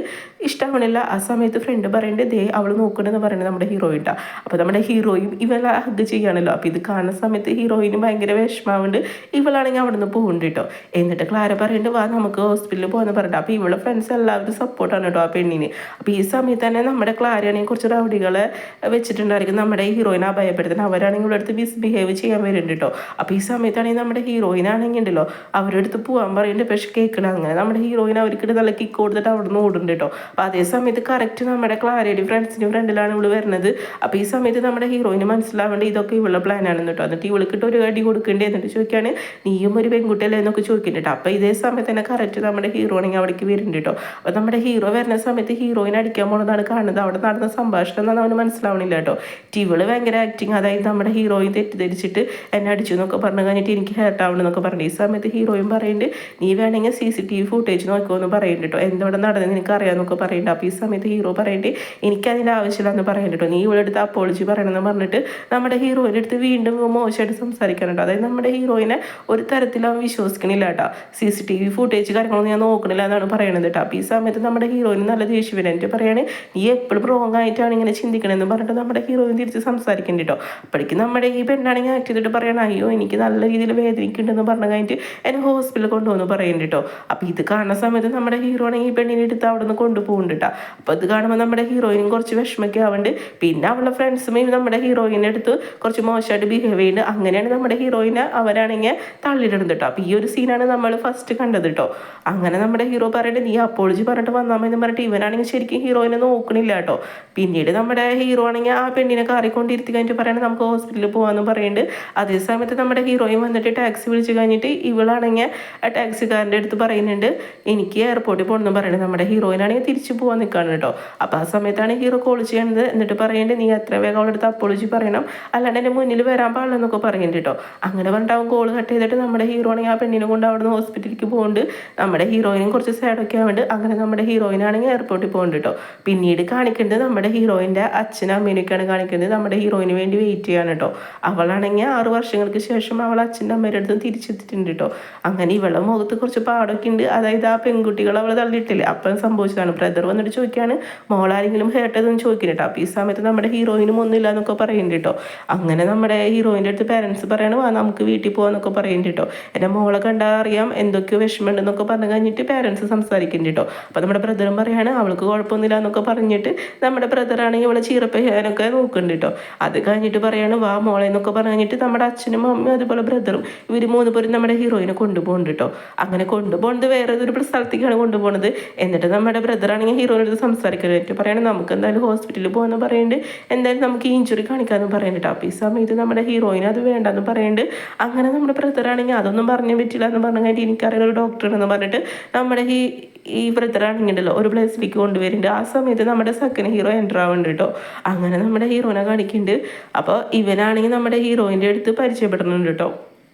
[SPEAKER 1] ഇഷ്ടമാവണില്ല. ആ സമയത്ത് ഫ്രണ്ട് പറയേണ്ടത് ദേ അവൾ നോക്കണമെന്ന് പറയുന്നത് നമ്മുടെ ഹീറോയിൻ കേട്ടോ. അപ്പോൾ നമ്മുടെ ഹീറോയും ഇവളെ ഹഗ് ചെയ്യാണല്ലോ. അപ്പോൾ ഇത് കാണുന്ന സമയത്ത് ഹീറോയിന് ഭയങ്കര വിഷമാവുണ്ട്. ഇവളാണെങ്കിൽ അവിടെ നിന്ന് പോകുന്നുണ്ട് കേട്ടോ. എന്നിട്ട് ക്ലാര പറയുന്നുണ്ട് വാ നമുക്ക് ഹോസ്പിറ്റലിൽ പോകുമെന്ന് പറഞ്ഞിട്ട്. അപ്പോൾ ഇവളെ ഫ്രണ്ട്സ് എല്ലാവരും സപ്പോർട്ടാണ് കേട്ടോ ആ പെണ്ണിന്. അപ്പോൾ ഈ സമയത്ത് തന്നെ നമ്മുടെ ക്ലാരയാണെങ്കിൽ കുറച്ച് റൗഡികളെ വെച്ചിട്ടുണ്ടായിരിക്കും നമ്മുടെ ഹീറോയിനെ ഭയപ്പെടുത്തുന്നത്. അവരാണെങ്കിൽ ഇവിടെ അടുത്ത് മിസ്ബിഹേവ് ചെയ്യാൻ വരുന്നുണ്ട് കേട്ടോ. അപ്പോൾ ഈ സമയത്താണെങ്കിൽ നമ്മുടെ ഹീറോയിനാണെങ്കിൽ ഉണ്ടല്ലോ അവരുടെ അടുത്ത് പോകാൻ പറയുന്നുണ്ട്. പക്ഷെ കേൾക്കണം. അങ്ങനെ നമ്മുടെ ഹീറോയിൻ അവർക്കിട്ട് നല്ല കിക്ക് കൊടുത്തിട്ട് അവിടെ നിന്ന് ഓടുന്നുണ്ട് കേട്ടോ. അപ്പോൾ അതേ സമയത്ത് കറക്റ്റ് നമ്മുടെ ക്ലാരയുടെ ഫ്രണ്ട്സിൻ്റെ ഫ്രണ്ടിലാണ് ഇവള് വരുന്നത്. അപ്പോൾ ഈ സമയത്ത് നമ്മുടെ ഹീറോയിന് മനസ്സിലാവേണ്ട ഇതൊക്കെ ഇവളുടെ പ്ലാനാണെന്ന് കേട്ടോ. എന്നിട്ട് ഇവൾക്കിട്ട് ഒരു അടി കൊടുക്കേണ്ടി എന്നിട്ട് ചോദിക്കുകയാണ് നീയും ഒരു പെൺകുട്ടിയല്ലേ എന്നൊക്കെ ചോദിക്കുന്നുണ്ട്. അപ്പോൾ ഇതേ സമയത്ത് തന്നെ കറക്റ്റ് നമ്മുടെ ഹീറോ ആണെങ്കിൽ അവിടേക്ക് വരുന്നുണ്ട് കേട്ടോ. അപ്പോൾ നമ്മുടെ ഹീറോ വരുന്ന സമയത്ത് ഹീറോയിൻ അടിക്കാൻ പോകുന്നതാണ് കാണുന്നത്. അവിടെ നടന്ന സംഭാഷണം എന്നാണ് അവന് മനസ്സിലാവണില്ല കേട്ടോ. ഇവള് ഭയങ്കര ആക്ടിങ്, അതായത് നമ്മുടെ ഹീറോയിൻ തെറ്റിദ്ധരിച്ചിട്ട് എന്നെ അടിച്ചു എന്നൊക്കെ പറഞ്ഞു കഴിഞ്ഞിട്ട് എനിക്ക് ഹേർട്ട് ആവണമെന്നൊക്കെ പറഞ്ഞു. ഈ സമയത്ത് ഹീറോയിൻ പറയുന്നുണ്ട് നീ വേണമെങ്കിൽ CCTV ഫുട്ടേജ് നോക്കുമെന്ന് പറയുന്നുണ്ട് കേട്ടോ. എന്തോടെ നടന്നത് എനിക്ക് അറിയാമെന്നൊക്കെ പറയുന്നുണ്ട്. അപ്പോൾ ഈ സമയത്ത് ഹീറോ പറയുന്നുണ്ട് എനിക്കതിൻ്റെ ആവശ്യമില്ലാന്ന് പറയുന്നുണ്ട് കേട്ടോ. നീ ഇവിടെ അടുത്ത് അപ്പോളജി പറയണമെന്ന് പറഞ്ഞിട്ട് നമ്മുടെ ഹീറോയിൻ്റെ അടുത്ത് വീണ്ടും മോശമായിട്ട് സംസാരിക്കാനുണ്ടോ. അതായത് നമ്മുടെ ഹീറോയിനെ ഒരു തരത്തിൽ അവൻ വിശ്വസിക്കണില്ല കേട്ടോ. CCTV ഫുട്ടേജ് കാര്യങ്ങളൊന്നും ഞാൻ നോക്കണില്ല എന്നാണ് പറയണത് കേട്ടോ. അപ്പോൾ ഈ സമയത്ത് നമ്മുടെ ഹീറോയിന് നല്ല ദേഷ്യം വരും. എന്നിട്ട് പറയാണ് നീ എപ്പോഴും റോങ് ആയിട്ടാണ് ഇങ്ങനെ ചിന്തിക്കണമെന്ന് പറഞ്ഞിട്ട് നമ്മുടെ ഹീറോയിൻ തിരിച്ച് സംസാരിക്കേണ്ടി കേട്ടോ. അപ്പോഴേക്കും നമ്മുടെ ഈ പെണ്ണാണെങ്കിൽ ആക്ട് ചെയ്തിട്ട് പറയണം അയ്യോ എനിക്ക് നല്ല രീതിയിൽ വേദനിക്കുന്നുണ്ടെന്ന് പറഞ്ഞു കഴിഞ്ഞിട്ട് എന്നെ ഹോസ്പിറ്റലിൽ കൊണ്ടുവന്ന് പറയുന്നുണ്ട് കേട്ടോ. അപ്പോൾ ഇത് കാണുന്ന സമയത്ത് നമ്മുടെ ഹീറോ ആണെങ്കിൽ ഈ പെണ്ണിനെ എടുത്ത് അവിടെ നിന്ന് കൊണ്ടുപോകുന്നുണ്ട് കേട്ടോ. അപ്പോൾ ഇത് കാണുമ്പോൾ നമ്മുടെ ഹീറോയിനും കുറച്ച് വിഷമൊക്കെ ആവുന്നുണ്ട്. പിന്നെ അവളുടെ ഫ്രണ്ട്സും നമ്മുടെ ഹീറോയിനെ അടുത്ത് കുറച്ച് മോശമായിട്ട് ബിഹേവ് ചെയ്യുന്നുണ്ട്. അങ്ങനെയാണ് നമ്മുടെ ഹീറോയിനെ അവരാണെങ്കിൽ തള്ളിയിടുന്നത് കേട്ടോ. അപ്പോൾ ഈ ഒരു സീനാണ് നമ്മൾ ഫസ്റ്റ് കണ്ടത് കേട്ടോ. അങ്ങനെ നമ്മുടെ ഹീറോ പറയുന്നത് നീ അപ്പോളജി പറഞ്ഞിട്ട് വന്നാൽ മതി എന്ന് പറഞ്ഞിട്ട് ഇവനാണെങ്കിൽ ശരിക്കും ഹീറോയിനെ നോക്കണില്ല കേട്ടോ. പിന്നീട് നമ്മുടെ ഹീറോ ആണെങ്കിൽ ആ പെണ്ണിനെ കാറിക്കൊണ്ടിരുത്തി കഴിഞ്ഞിട്ട് പറയണത് നമുക്ക് ഹോസ്പിറ്റലിൽ പോകാമെന്ന് പറയുന്നുണ്ട്. അതേ സമയത്ത് നമ്മുടെ ഹീറോയിൻ വന്നിട്ട് ടാക്സി വിളിച്ച് കഴിഞ്ഞിട്ട് ഇവളാണെങ്കിൽ ആ ടാക്സിക്കാരൻ്റെ അടുത്ത് പറയുന്നുണ്ട് എനിക്ക് എയർപോർട്ടിൽ പോകണമെന്ന് പറയുന്നത്. നമ്മുടെ ഹീറോയിനാണെങ്കിൽ തിരിച്ചു പോകാൻ നിൽക്കുകയാണ് കേട്ടോ. അപ്പോൾ ആ സമയത്താണ് ഹീറോ കോൾ ചെയ്യുന്നത്. എന്നിട്ട് പറയുന്നുണ്ട് നീ എത്ര വേഗം അവളുടെ അടുത്ത് അപ്പോളജി പറയണം, അല്ലാണ്ട് എൻ്റെ മുന്നിൽ വരാൻ പാടില്ലെന്നൊക്കെ പറയുന്നുണ്ട് കേട്ടോ. അങ്ങനെ പറഞ്ഞിട്ട് അവൻ കോൾ കട്ട് ചെയ്തിട്ട് നമ്മുടെ ഹീറോ ആണെങ്കിൽ ആ പെണ്ണിനെ കൊണ്ട് അവിടെ നിന്ന് ഹോസ്പിറ്റലിലേക്ക് പോകുന്നുണ്ട്. നമ്മുടെ ഹീറോയിനും കുറച്ച് സാഡൊക്കെ ആവുന്നുണ്ട്. അങ്ങനെ നമ്മുടെ ഹീറോയിനാണെങ്കിൽ എയർപോർട്ടിൽ പോകുന്നുണ്ട് കേട്ടോ. പിന്നീട് കാണിക്കുന്നത് നമ്മുടെ ഹീറോയിൻ്റെ അച്ഛനും അമ്മേനൊക്കെയാണ് കാണിക്കുന്നത്. നമ്മുടെ ഹീറോയിന് വേണ്ടി വെയിറ്റ് ചെയ്യാണ് കേട്ടോ. അവളാണെങ്കിൽ 6 വർഷങ്ങൾക്ക് ശേഷം അവൾ അച്ഛൻ്റെ അമ്മയുടെ അടുത്ത് തിരിച്ചെത്തിയിട്ടുണ്ട് കേട്ടോ. അങ്ങനെ ഇവളെ മുഖത്ത് കുറച്ച് പാടൊക്കെ ഉണ്ട്. അതായത് ആ പെൺകുട്ടികൾ അവൾ തള്ളിയിട്ടില്ലേ, അപ്പം സംഭവിച്ചതാണ്. ബ്രദർ വന്നിട്ട് ചോദിക്കുകയാണ് മോളാരെങ്കിലും ഹേർട്ടതെന്ന് ചോദിക്കുന്നു കേട്ടോ. അപ്പോൾ ഈ സമയത്ത് നമ്മുടെ ഹീറോയിനും ഒന്നുമില്ല എന്നൊക്കെ പറയുന്നുണ്ട് കേട്ടോ. അങ്ങനെ നമ്മുടെ ഹീറോയിൻ്റെ അടുത്ത് പാരൻസ് പറയാണ് വാ നമുക്ക് വീട്ടിൽ പോകാമെന്നൊക്കെ പറയുന്നുണ്ട് കേട്ടോ. എൻ്റെ മോളെ കണ്ടാൽ അറിയാം എന്തൊക്കെയോ വിഷമമുണ്ടെന്നൊക്കെ പറഞ്ഞു കഴിഞ്ഞിട്ട് പാരൻസ് സംസാരിക്കുന്നുണ്ട് കേട്ടോ. അപ്പോൾ നമ്മുടെ ബ്രദറും പറയാണ് അവൾക്ക് കുഴപ്പമൊന്നുമില്ല എന്നൊക്കെ പറഞ്ഞിട്ട് നമ്മുടെ ബ്രദറാണെങ്കിൽ ഇവളെ ചീറപ്പ് ചെയ്യാനൊക്കെ നോക്കുന്നുണ്ട് കേട്ടോ. അത് കഴിഞ്ഞിട്ട് പറയാണ് വാ മോളെ എന്നൊക്കെ പറഞ്ഞിട്ട് നമ്മുടെ അച്ഛനും അമ്മയും അതുപോലെ ബ്രദറും ഇവർ 3 പേരും നമ്മുടെ ഹീറോയിനെ കൊണ്ടുപോകുന്നുണ്ട് കേട്ടോ. അങ്ങനെ കൊണ്ടുപോകുന്നത് വേറെ ഒരു സ്ഥലത്തേക്കാണ് കൊണ്ടുപോകുന്നത്. എന്നിട്ട് നമ്മുടെ ബ്രദറാണെങ്കിൽ ഹീറോയിൻ്റെ അടുത്ത് സംസാരിക്കാനായിട്ട് പറയണം നമുക്ക് എന്തായാലും ഹോസ്പിറ്റലിൽ പോകുമെന്ന് പറയുന്നുണ്ട്. എന്തായാലും നമുക്ക് ഈ ഇഞ്ചുറി കാണിക്കാമെന്ന് പറയുന്നുണ്ട്. അപ്പോൾ ഈ സമയത്ത് നമ്മുടെ ഹീറോയിന് അത് വേണ്ടെന്ന് പറയുന്നുണ്ട്. അങ്ങനെ നമ്മുടെ ബ്രദറാണെങ്കിൽ അതൊന്നും പറഞ്ഞാൽ പറ്റില്ല എന്ന് പറഞ്ഞു കഴിഞ്ഞിട്ട് എനിക്കറിയുന്ന ഒരു ഡോക്ടറാണെന്ന് പറഞ്ഞിട്ട് നമ്മുടെ ഈ ബ്രദറാണെങ്കിലോ ഒരു പ്ലേസിലേക്ക് കൊണ്ടുവരുന്നുണ്ട്. ആ സമയത്ത് നമ്മുടെ സെക്കൻഡ് ഹീറോ എൻ്റർ ആവുന്നുണ്ട് കേട്ടോ. അങ്ങനെ നമ്മുടെ ഹീറോനെ കാണിക്കുന്നുണ്ട്. അപ്പോൾ ഇവനാണെങ്കിൽ നമ്മുടെ ഹീറോയിൻ്റെ അടുത്ത് പരിചയപ്പെടുന്നുണ്ട് കേട്ടോ.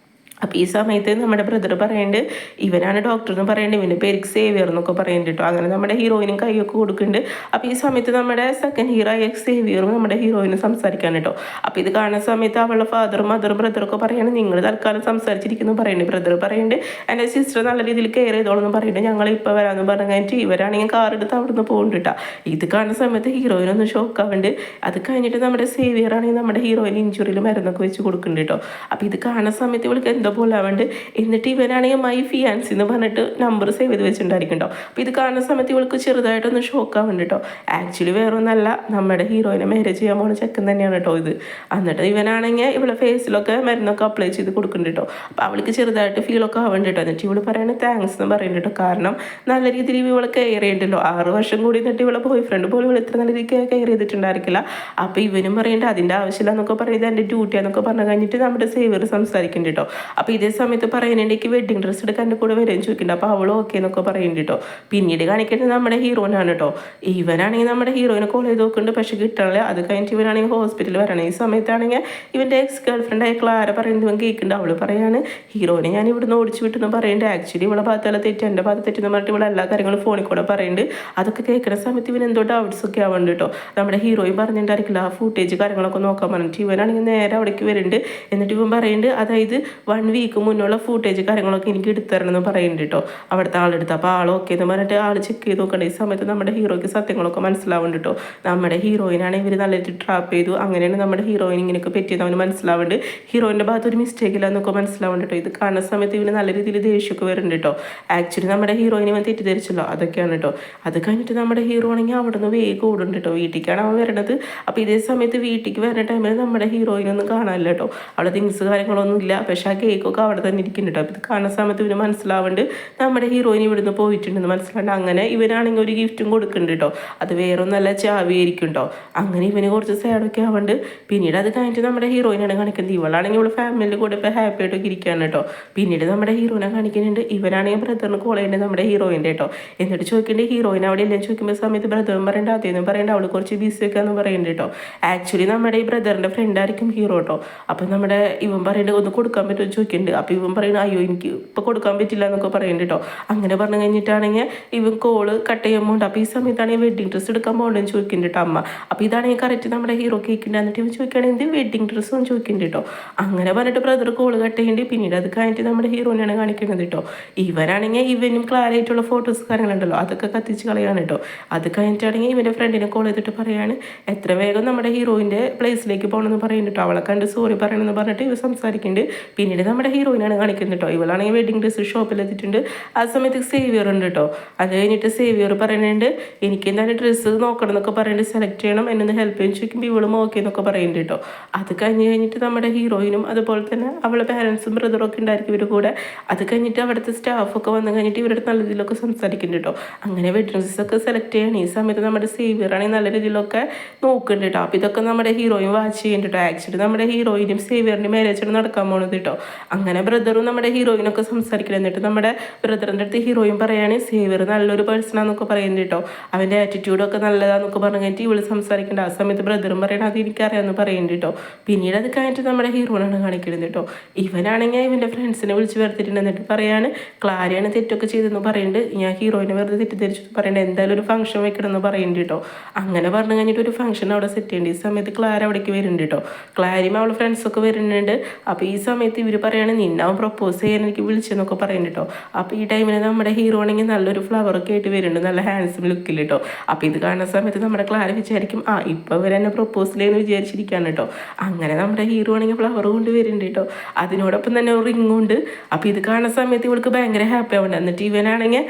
[SPEAKER 1] അപ്പോൾ ഈ സമയത്ത് നമ്മുടെ ബ്രദർ പറയുന്നുണ്ട് ഇവനാണ് ഡോക്ടർ എന്ന് പറയുന്നുണ്ട്, ഇവൻ്റെ പേര് സേവിയർ എന്നൊക്കെ പറയുന്നുണ്ട് കേട്ടോ. അങ്ങനെ നമ്മുടെ ഹീറോയിനും കൈയൊക്കെ കൊടുക്കുന്നുണ്ട്. അപ്പോൾ ഈ സമയത്ത് നമ്മുടെ സെക്കൻഡ് ഹീറോ ആയ സേവിയറും നമ്മുടെ ഹീറോയിനും സംസാരിക്കാൻ കേട്ടോ. അപ്പോൾ ഇത് കാണുന്ന സമയത്ത് അവളുടെ ഫാദറും മദറും ബ്രദറൊക്കെ പറയുന്നത് നിങ്ങൾ തൽക്കാലം സംസാരിച്ചിരിക്കുന്നു പറയുന്നുണ്ട്. ബ്രദർ പറയുന്നുണ്ട് എൻ്റെ സിസ്റ്റർ നല്ല രീതിയിൽ കെയർ ചെയ്തോളെന്ന് പറയുന്നുണ്ട്, ഞങ്ങൾ ഇപ്പോൾ വരാമെന്ന് പറഞ്ഞു കഴിഞ്ഞിട്ട് ഇവരാണെങ്കിൽ കാർ എടുത്ത് അവിടെ നിന്ന് പോകുന്നുണ്ട് കേട്ടോ. ഇത് കാണുന്ന സമയത്ത് ഹീറോയിനൊന്ന് ഷോക്കാവുന്നുണ്ട്. അത് കഴിഞ്ഞിട്ട് നമ്മുടെ സേവിയർ ആണെങ്കിൽ നമ്മുടെ ഹീറോയിൻ ഇഞ്ചുറിയിൽ മരുന്നൊക്കെ വെച്ച് കൊടുക്കുന്നുണ്ട് കേട്ടോ. അപ്പോൾ ഇത് കാണുന്ന സമയത്ത് ഇവൾക്ക് എന്തോ പോലെ ആവുന്നുണ്ട്. എന്നിട്ട് ഇവനാണെങ്കിൽ മൈ ഫിയാൻസി എന്ന് പറഞ്ഞിട്ട് നമ്പർ സേവ് ചെയ്ത് വെച്ചിട്ടുണ്ടായിരിക്കും കേട്ടോ. അപ്പോൾ ഇത് കാണുന്ന സമയത്ത് ഇവൾക്ക് ചെറുതായിട്ടൊന്ന് ഷോക്ക് ആവുന്നുണ്ട് കേട്ടോ. ആക്ച്വലി വേറെ ഒന്നല്ല, നമ്മുടെ ഹീറോയിനെ മാരേജ് ചെയ്യാൻ പോകുന്ന ചെക്കൻ തന്നെയാണ് കേട്ടോ ഇത്. എന്നിട്ട് ഇവനാണെങ്കിൽ ഇവളെ ഫേസിലൊക്കെ മരുന്നൊക്കെ അപ്ലൈ ചെയ്ത് കൊടുക്കുന്നുണ്ട് കേട്ടോ. അപ്പോൾ അവൾക്ക് ചെറുതായിട്ട് ഫീലൊക്കെ ആവുന്നുണ്ട് കേട്ടോ. എന്നിട്ട് ഇവള് പറയുന്നത് താങ്ക്സ് എന്ന് പറയുന്നുണ്ട് കേട്ടോ. കാരണം നല്ല രീതിയിൽ ഇവളെ കെയർ ചെയ്യണ്ടല്ലോ. 6 വർഷം കൂടി എന്നിട്ട് ഇവളെ ബോയ് ഫ്രണ്ട് പോലും ഇവൾ ഇത്ര നല്ല രീതിയിൽ കെയർ ചെയ്തിട്ടുണ്ടായിരിക്കില്ല. അപ്പോൾ ഇവനും പറയുന്നുണ്ട് അതിൻ്റെ ആവശ്യമില്ല എന്നൊക്കെ പറയുന്നത് എൻ്റെ ഡ്യൂട്ടിയാന്നൊക്കെ പറഞ്ഞു കഴിഞ്ഞിട്ട് നമ്മുടെ സേവിയർ സംസാരിക്കുന്നുണ്ട് കേട്ടോ. അപ്പോൾ ഇതേ സമയത്ത് പറയുന്നുണ്ട് എനിക്ക് വെഡിങ് ഡ്രസ്സ് എടുക്കാൻ എൻ്റെ കൂടെ വരെയും ചോദിക്കുന്നുണ്ട്. അപ്പോൾ അവൾ ഓക്കെ എന്നൊക്കെ പറയുന്നുണ്ട് കേട്ടോ. പിന്നീട് കാണിക്കുന്നത് നമ്മുടെ ഹീറോയിനാണ് കേട്ടോ. ഇവനാണെങ്കിൽ നമ്മുടെ ഹീറോയിനെ കോൾ ചെയ്ത് നോക്കുന്നുണ്ട്, പക്ഷെ കിട്ടണില്ല. അത് കഴിഞ്ഞിട്ട് ഇവനാണെങ്കിൽ ഹോസ്പിറ്റലിൽ വരണം. ഈ സമയത്താണെങ്കിൽ ഇവൻ്റെ എക്സ് ഗേൾ ഫ്രണ്ടായ ക്ലാര പറയുന്നത് ഇവൻ കേൾക്കുന്നുണ്ട്. അവൾ പറയാണ് ഹീറോയിനെ ഞാൻ ഇവിടുന്ന് ഓടിച്ചു വിട്ടെന്ന് പറയുന്നുണ്ട്. ആക്ച്വലി ഇവളെ ഭാഗത്തുള്ള തെറ്റ് എൻ്റെ ഭാഗത്ത് തെറ്റെന്ന് പറഞ്ഞിട്ട് ഇവിടെ എല്ലാ കാര്യങ്ങളും ഫോണിൽ കൂടെ പറയുന്നുണ്ട്. അതൊക്കെ കേൾക്കുന്ന സമയത്ത് ഇവൻ എന്തോ ഡൗട്ട്സ് ഒക്കെ ആവുന്നുണ്ട് കേട്ടോ. നമ്മുടെ ഹീറോയിൻ പറഞ്ഞിട്ടുണ്ടായിരിക്കില്ല ആ ഫുട്ടേജ് കാര്യങ്ങളൊക്കെ നോക്കാൻ പറഞ്ഞിട്ട് ഇവനാണെങ്കിൽ നേരെ അവിടേക്ക് വരുന്നുണ്ട്. എന്നിട്ട് ഇവൻ പറയുന്നുണ്ട് അതായത് 1 വീക്ക് മുന്നുള്ള ഫുട്ടേജ് കാര്യങ്ങളൊക്കെ എനിക്ക് എടുത്തരണം എന്ന് പറയുന്നുണ്ട് കേട്ടോ അവിടുത്തെ ആളെടുത്ത്. അപ്പോൾ ആൾ ഓക്കെ എന്ന് പറഞ്ഞിട്ട് ആൾ ചെക്ക് ചെയ്ത് നോക്കണ്ട. ഈ സമയത്ത് നമ്മുടെ ഹീറോയ്ക്ക് സത്യങ്ങളൊക്കെ മനസ്സിലാവുന്നുണ്ട് കേട്ടോ. നമ്മുടെ ഹീറോയിനാണ് ഇവർ നല്ല രീതിയിൽ ട്രാപ്പ് ചെയ്തു. അങ്ങനെയാണ് നമ്മുടെ ഹീറോയിൻ ഇങ്ങനെയൊക്കെ പറ്റിയത് അവന് മനസ്സിലാവുന്നുണ്ട്. ഹീറോയിൻ്റെ ഭാഗത്ത് ഒരു മിസ്റ്റേക്ക് ഇല്ല എന്നൊക്കെ മനസ്സിലാവുന്നുണ്ട് കേട്ടോ. ഇത് കാണുന്ന സമയത്ത് ഇവന് നല്ല രീതിയിൽ ദേഷ്യമൊക്കെ വരുന്നുണ്ട് കേട്ടോ. ആക്ച്വലി നമ്മുടെ ഹീറോയിനെ അവൻ തെറ്റിദ്ധരിച്ചല്ലോ, അതൊക്കെയാണ് കേട്ടോ. അത് കഴിഞ്ഞിട്ട് നമ്മുടെ ഹീറോ ആണെങ്കിൽ അവിടെ നിന്ന് വേഗം ഓടുന്നുണ്ട് കേട്ടോ. വീട്ടിലേക്കാണ് അവൻ വരണത്. അപ്പോൾ ഇതേ സമയത്ത് വീട്ടിലേക്ക് വരുന്ന ടൈമിൽ നമ്മുടെ ഹീറോയിനൊന്നും കാണാനില്ല കേട്ടോ. അവിടെ തിങ്സ് കാര്യങ്ങളൊന്നും ഇല്ല. പക്ഷേ ആ കേക്കൊക്കെ അവിടെ തന്നെ ഇരിക്കുന്നുണ്ട് കേട്ടോ. ഇത് കാണുന്ന സമയത്ത് ഇവന് മനസ്സിലാവുന്നുണ്ട് നമ്മുടെ ഹീറോയിൻ ഇവിടുന്ന് പോയിട്ടുണ്ടെന്ന് മനസ്സിലാവുന്നുണ്ട്. അങ്ങനെ ഇവനാണെങ്കിൽ ഒരു ഗിഫ്റ്റും കൊടുക്കുന്നുണ്ട് കേട്ടോ. അത് വേറെ ഒന്നല്ല ചാവിയായിരിക്കും കേട്ടോ. അങ്ങനെ ഇവന് കുറച്ച് സാഡൊക്കെ ആവുന്നുണ്ട്. പിന്നീട് അത് കഴിഞ്ഞിട്ട് നമ്മുടെ ഹീറോയിനാണ് കാണിക്കുന്നത്. ഇവളാണെങ്കിൽ ഇവിടെ ഫാമിലിയുടെ കൂടെ ഇപ്പോൾ ഹാപ്പി ആയിട്ടൊക്കെ ഇരിക്കുകയാണ് കേട്ടോ. പിന്നീട് നമ്മുടെ ഹീറോയിനെ കാണിക്കുന്നുണ്ട്. ഇവനാണെങ്കിൽ ബ്രദറിന് കോൾ ചെയ്യേണ്ടത് നമ്മുടെ ഹീറോയിൻ്റെ കേട്ടോ. എന്നിട്ട് ചോദിക്കേണ്ടത് ഹീറോയിൻ അവിടെ ഇല്ലെന്ന് ചോദിക്കുമ്പോൾ സമയത്ത് ബ്രദറും പറയേണ്ട അതേന്നും പറയേണ്ട അവൾ കുറച്ച് ബിസി ഒക്കെ എന്ന് പറയുന്നുണ്ട് കേട്ടോ. ആക്ച്വലി നമ്മുടെ ഈ ബ്രദറിൻ്റെ ഫ്രണ്ടായിരിക്കും ഹീറോ കേട്ടോ. അപ്പോൾ നമ്മുടെ ഇവൻ പറയേണ്ടത് ഒന്ന് കൊടുക്കാൻ പറ്റുമെന്ന് ചോദിക്കുന്നുണ്ട്. അപ്പോൾ ഇവൻ പറയുന്നത് അയ്യോ എനിക്ക് ഇപ്പോൾ കൊടുക്കാൻ പറ്റില്ല എന്നൊക്കെ പറയുന്നുണ്ട് കേട്ടോ. അങ്ങനെ പറഞ്ഞു കഴിഞ്ഞിട്ടാണെങ്കിൽ ഇവൻ കോള് കട്ട് ചെയ്യുമ്പോൾ അപ്പോൾ ഈ സമയത്താണെങ്കിൽ വെഡിങ് ഡ്രസ്സ് എടുക്കാൻ പോകണമെന്ന് ചോദിക്കുന്നുണ്ട് കേട്ടോ അമ്മ. അപ്പോൾ ഇതാണെങ്കിൽ കറക്റ്റ് നമ്മുടെ ഹീറോ കേൾക്കുന്നുണ്ട്. എന്നിട്ട് ഇവൻ ചോദിക്കുകയാണെങ്കിൽ എന്ത് വെഡിങ് ഡ്രസ്സും ചോദിക്കുന്നുണ്ട് കേട്ടോ. അങ്ങനെ പറഞ്ഞിട്ട് ബ്രദർ കോള് കട്ട് ചെയ്യുന്നുണ്ട്. പിന്നീട് അത് കഴിഞ്ഞിട്ട് നമ്മുടെ ഹീറോയിനാണ് കാണിക്കുന്നത് കേട്ടോ. ഇവനാണെങ്കിൽ ഇവനും ക്ലാരായിട്ടുള്ള ഫോട്ടോസ് കാര്യങ്ങളുണ്ടല്ലോ അതൊക്കെ കത്തിച്ച് കളയാണ് കേട്ടോ. അത് കഴിഞ്ഞിട്ടാണെങ്കിൽ ഇവൻ്റെ ഫ്രണ്ടിനെ കോൾ ചെയ്തിട്ട് പറയാണ് എത്ര വേഗം നമ്മുടെ ഹീറോയിൻ്റെ പ്ലേസിലേക്ക് പോകണമെന്ന് പറയുന്നുണ്ട്. അവളെ കണ്ട് സോറി പറയണമെന്ന് പറഞ്ഞിട്ട് ഇവ സംസാരിക്കുന്നുണ്ട്. പിന്നീട് നമ്മുടെ ഹീറോയിനാണ് കാണിക്കുന്നത് കേട്ടോ. ഇവളാണെങ്കിൽ വെഡിങ് ഡ്രസ്സ് ഷോപ്പിലെത്തിയിട്ടുണ്ട്. ആ സമയത്ത് സേവിയർ ഉണ്ട് കേട്ടോ. അത് കഴിഞ്ഞിട്ട് സേവിയർ പറയുന്നുണ്ട് എനിക്ക് എന്തായാലും ഡ്രസ്സ് നോക്കണം എന്നൊക്കെ പറയുന്നുണ്ട്, സെലക്ട് ചെയ്യണം എന്നൊന്ന് ഹെൽപ്പ് ചെയ്യാൻ ചോദിക്കുമ്പോൾ ഇവളും ഓക്കെ എന്നൊക്കെ പറയുന്നുണ്ട് കേട്ടോ. അത് കഴിഞ്ഞിട്ട് നമ്മുടെ ഹീറോയിനും അതുപോലെ തന്നെ അവളെ പാരൻസും ബ്രദറും ഒക്കെ ഉണ്ടായിരിക്കും ഇവർ കൂടെ. അത് കഴിഞ്ഞിട്ട് അവിടുത്തെ സ്റ്റാഫൊക്കെ വന്നു കഴിഞ്ഞിട്ട് ഇവരുടെ നല്ല രീതിയിലൊക്കെ സംസാരിക്കുന്നുണ്ട് കേട്ടോ. അങ്ങനെ വെഡിങ് ഡ്രസ്സൊക്കെ സെലക്ട് ചെയ്യണം. ഈ സമയത്ത് നമ്മുടെ സേവിയർ ആണെങ്കിൽ നല്ല രീതിയിലൊക്കെ നോക്കുന്നുണ്ട് കേട്ടോ. അപ്പോൾ ഇതൊക്കെ നമ്മുടെ ഹീറോയിൻ വാച്ച് ചെയ്യുന്നുണ്ട് കേട്ടോ. ആക്ച്വലി നമ്മുടെ ഹീറോയിനും സേവിയറിൻ്റെ മാരേജാണ് നടക്കാൻ പോകുന്നത് കേട്ടോ. അങ്ങനെ ബ്രദറും നമ്മുടെ ഹീറോയിനൊക്കെ സംസാരിക്കണം. എന്നിട്ട് നമ്മുടെ ബ്രദറിൻ്റെ അടുത്ത് ഹീറോയിൻ പറയാണ് സേവിയർ നല്ലൊരു പേഴ്സണാന്നൊക്കെ പറയുന്നത് കേട്ടോ, അവൻ്റെ ആറ്റിറ്റ്യൂഡൊക്കെ നല്ലതാന്നൊക്കെ പറഞ്ഞു കഴിഞ്ഞിട്ട് ഇവള് സംസാരിക്കേണ്ട. ആ സമയത്ത് ബ്രദറും പറയണം അത് എനിക്കറിയാമെന്ന് പറയുന്നുണ്ട് കേട്ടോ. പിന്നീട് അത് കഴിഞ്ഞിട്ട് നമ്മുടെ ഹീറോയിനാണ് കാണിക്കുന്നത് കേട്ടോ. ഇവനാണെങ്കിൽ ഇവൻ്റെ ഫ്രണ്ട്സിനെ വിളിച്ച് വരുത്തിയിട്ടുണ്ട്. എന്നിട്ട് പറയാണ് ക്ലാരയാണ് തെറ്റൊക്കെ ചെയ്തെന്ന് പറയുന്നുണ്ട്. ഞാൻ ഹീറോയിനെ വെറുതെ തെറ്റിദ്ധരിച്ചു പറയുന്നുണ്ട്, എന്തായാലും ഒരു ഫംഗ്ഷൻ വെക്കണമെന്ന് പറയുന്നുണ്ട് കേട്ടോ. അങ്ങനെ പറഞ്ഞു കഴിഞ്ഞിട്ട് ഒരു ഫംഗ്ഷൻ അവിടെ സെറ്റ് ചെയ്യുന്നുണ്ട്. ഈ സമയത്ത് ക്ലാര അവിടേക്ക് വരുന്നുണ്ട് കേട്ടോ. ക്ലാരയും അവളെ ഫ്രണ്ട്സൊക്കെ വരുന്നുണ്ട്. അപ്പോൾ ഈ സമയത്ത് ഇവർ പറയാണ് നിന്നെ അവൻ പ്രപ്പോസ് ചെയ്യാൻ എനിക്ക് വിളിച്ചെന്നൊക്കെ പറയുന്നുണ്ട് കേട്ടോ. അപ്പോൾ ഈ ടൈമിൽ നമ്മുടെ ഹീറോ ആണെങ്കിൽ നല്ലൊരു ഫ്ലവറൊക്കെ ആയിട്ട് വരുന്നുണ്ട്, നല്ല ഹാൻഡ്സം ലുക്കിൽ കേട്ടോ. അപ്പോൾ ഇത് കാണുന്ന സമയത്ത് നമ്മുടെ ക്ലാര വിചാരിക്കും ഇപ്പോൾ ഇവരെന്നെ പ്രപ്പോസ് ചെയ്യുമെന്ന് വിചാരിച്ചിരിക്കുകയാണ് കേട്ടോ. അങ്ങനെ നമ്മുടെ ഹീറോ ആണെങ്കിൽ ഫ്ലവർ കൊണ്ട് വരുന്നുണ്ട് കേട്ടോ. അതിനോടൊപ്പം തന്നെ ഒരു റിംഗ് ഉണ്ട്. അപ്പോൾ ഇത് കാണുന്ന സമയത്ത് ഇവൾക്ക് ഭയങ്കര ഹാപ്പി ആവുന്നുണ്ട്. എന്നിട്ട് ഇവനാണെങ്കിൽ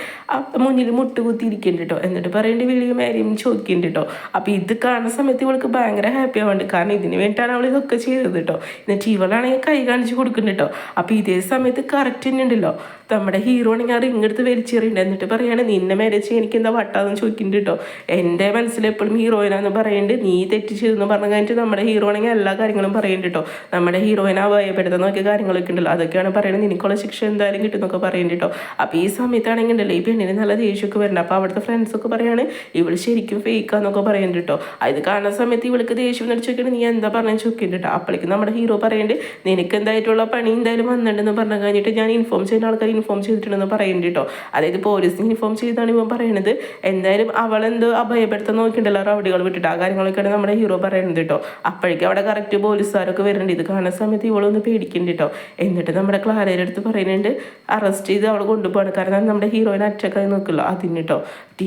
[SPEAKER 1] മുന്നിൽ മുട്ടുകുത്തിയിരിക്കുന്നുണ്ട് കേട്ടോ. എന്നിട്ട് പറയേണ്ടി വിളിയും മാരിയും ചോദിക്കുന്നുണ്ട് കേട്ടോ. അപ്പോൾ ഇത് കാണുന്ന സമയത്ത് ഇവൾക്ക് ഭയങ്കര ഹാപ്പി ആവുന്നുണ്ട്, കാരണം ഇതിന് വേണ്ടിയിട്ടാണ് അവൾ ഇതൊക്കെ ചെയ്തത് കേട്ടോ. എന്നിട്ട് ഇവളാണെങ്കിൽ കൈ കാണിച്ച് കൊടുക്കുന്നുണ്ട് കേട്ടോ. അപ്പോൾ ഇതേ സമയത്ത് കറക്റ്റ് തന്നെ ഉണ്ടല്ലോ നമ്മുടെ ഹീറോ ആണെങ്കിൽ ആ റിങ് എടുത്ത് വലിച്ചെറിയുന്നുണ്ട്. എന്നിട്ട് പറയാണ് നിന്നെ മാരേജ് എനിക്ക് എന്താ വട്ടാന്ന് ചോദിക്കുന്നുണ്ട് കേട്ടോ. എൻ്റെ മനസ്സിൽ എപ്പോഴും ഹീറോയിനാന്ന് പറയുന്നുണ്ട്, നീ തെറ്റ് ചെയ്തെന്ന് പറഞ്ഞു കഴിഞ്ഞിട്ട് നമ്മുടെ ഹീറോ ആണെങ്കിൽ എല്ലാ കാര്യങ്ങളും പറയുന്നുണ്ട് കേട്ടോ. നമ്മുടെ ഹീറോയിനെ ഭയപ്പെടുത്താൻ നോക്കിയ കാര്യങ്ങളൊക്കെ ഉണ്ടല്ലോ, അതൊക്കെയാണ് പറയുന്നത്, നിനക്കുള്ള ശിക്ഷ എന്തായാലും കിട്ടുന്നൊക്കെ പറയുന്നുണ്ട് കേട്ടോ. അപ്പോൾ ഈ സമയത്താണെങ്കിൽ ഉണ്ടല്ലോ ഈ പെണ്ണിന് നല്ല ദേഷ്യമൊക്കെ വരുന്നുണ്ട്. അപ്പോൾ അവിടുത്തെ ഫ്രണ്ട്സൊക്കെ പറയാണ് ഇവൾ ശരിക്കും ഫേക്കാന്നൊക്കെ പറയുന്നുണ്ട് കേട്ടോ. അത് കാണുന്ന സമയത്ത് ഇവൾക്ക് ദേഷ്യം നടിച്ച് നോക്കിയിട്ട് നീ എന്താ പറഞ്ഞു ചോദിക്കുന്നുണ്ട് കേട്ടോ. അപ്പോഴേക്കും നമ്മുടെ ഹീറോ പറയുന്നുണ്ട് നിനക്ക് എന്തായിട്ടുള്ള പണി എന്തായാലും വന്നിട്ടുണ്ടെന്ന് പറഞ്ഞു കഴിഞ്ഞിട്ട് ഞാൻ ഇൻഫോം ചെയ്യുന്ന ആൾക്കാർ ഇൻഫോം ചെയ്തിട്ടുണ്ടെന്ന് പറയുന്നുണ്ട് കേട്ടോ. അതായത് പോലീസിന് ഇൻഫോം ചെയ്താണ് ഇവൻ പറയുന്നത്. എന്തായാലും അവളെന്തോ അഭയപ്പെടുത്താൻ നോക്കിയിട്ടുണ്ടല്ലോ റൗഡികൾ വിട്ടിട്ട്, ആ കാര്യങ്ങളൊക്കെയാണ് നമ്മുടെ ഹീറോ പറയുന്നത് കേട്ടോ. അപ്പോഴേക്കും അവിടെ കറക്റ്റ് പോലീസുകാരൊക്കെ വരുന്നുണ്ട്. ഇത് കാണുന്ന സമയത്ത് ഇവളൊന്ന് പേടിക്കുന്നുണ്ട് കേട്ടോ. എന്നിട്ട് നമ്മുടെ ക്ലാരയുടെ അടുത്ത് പറയുന്നുണ്ട് അറസ്റ്റ് ചെയ്ത് അവൾ കൊണ്ടുപോകണം, കാരണം നമ്മുടെ ഹീറോയിനെ അറ്റാക്കായി നോക്കില്ല അതിന് കേട്ടോ.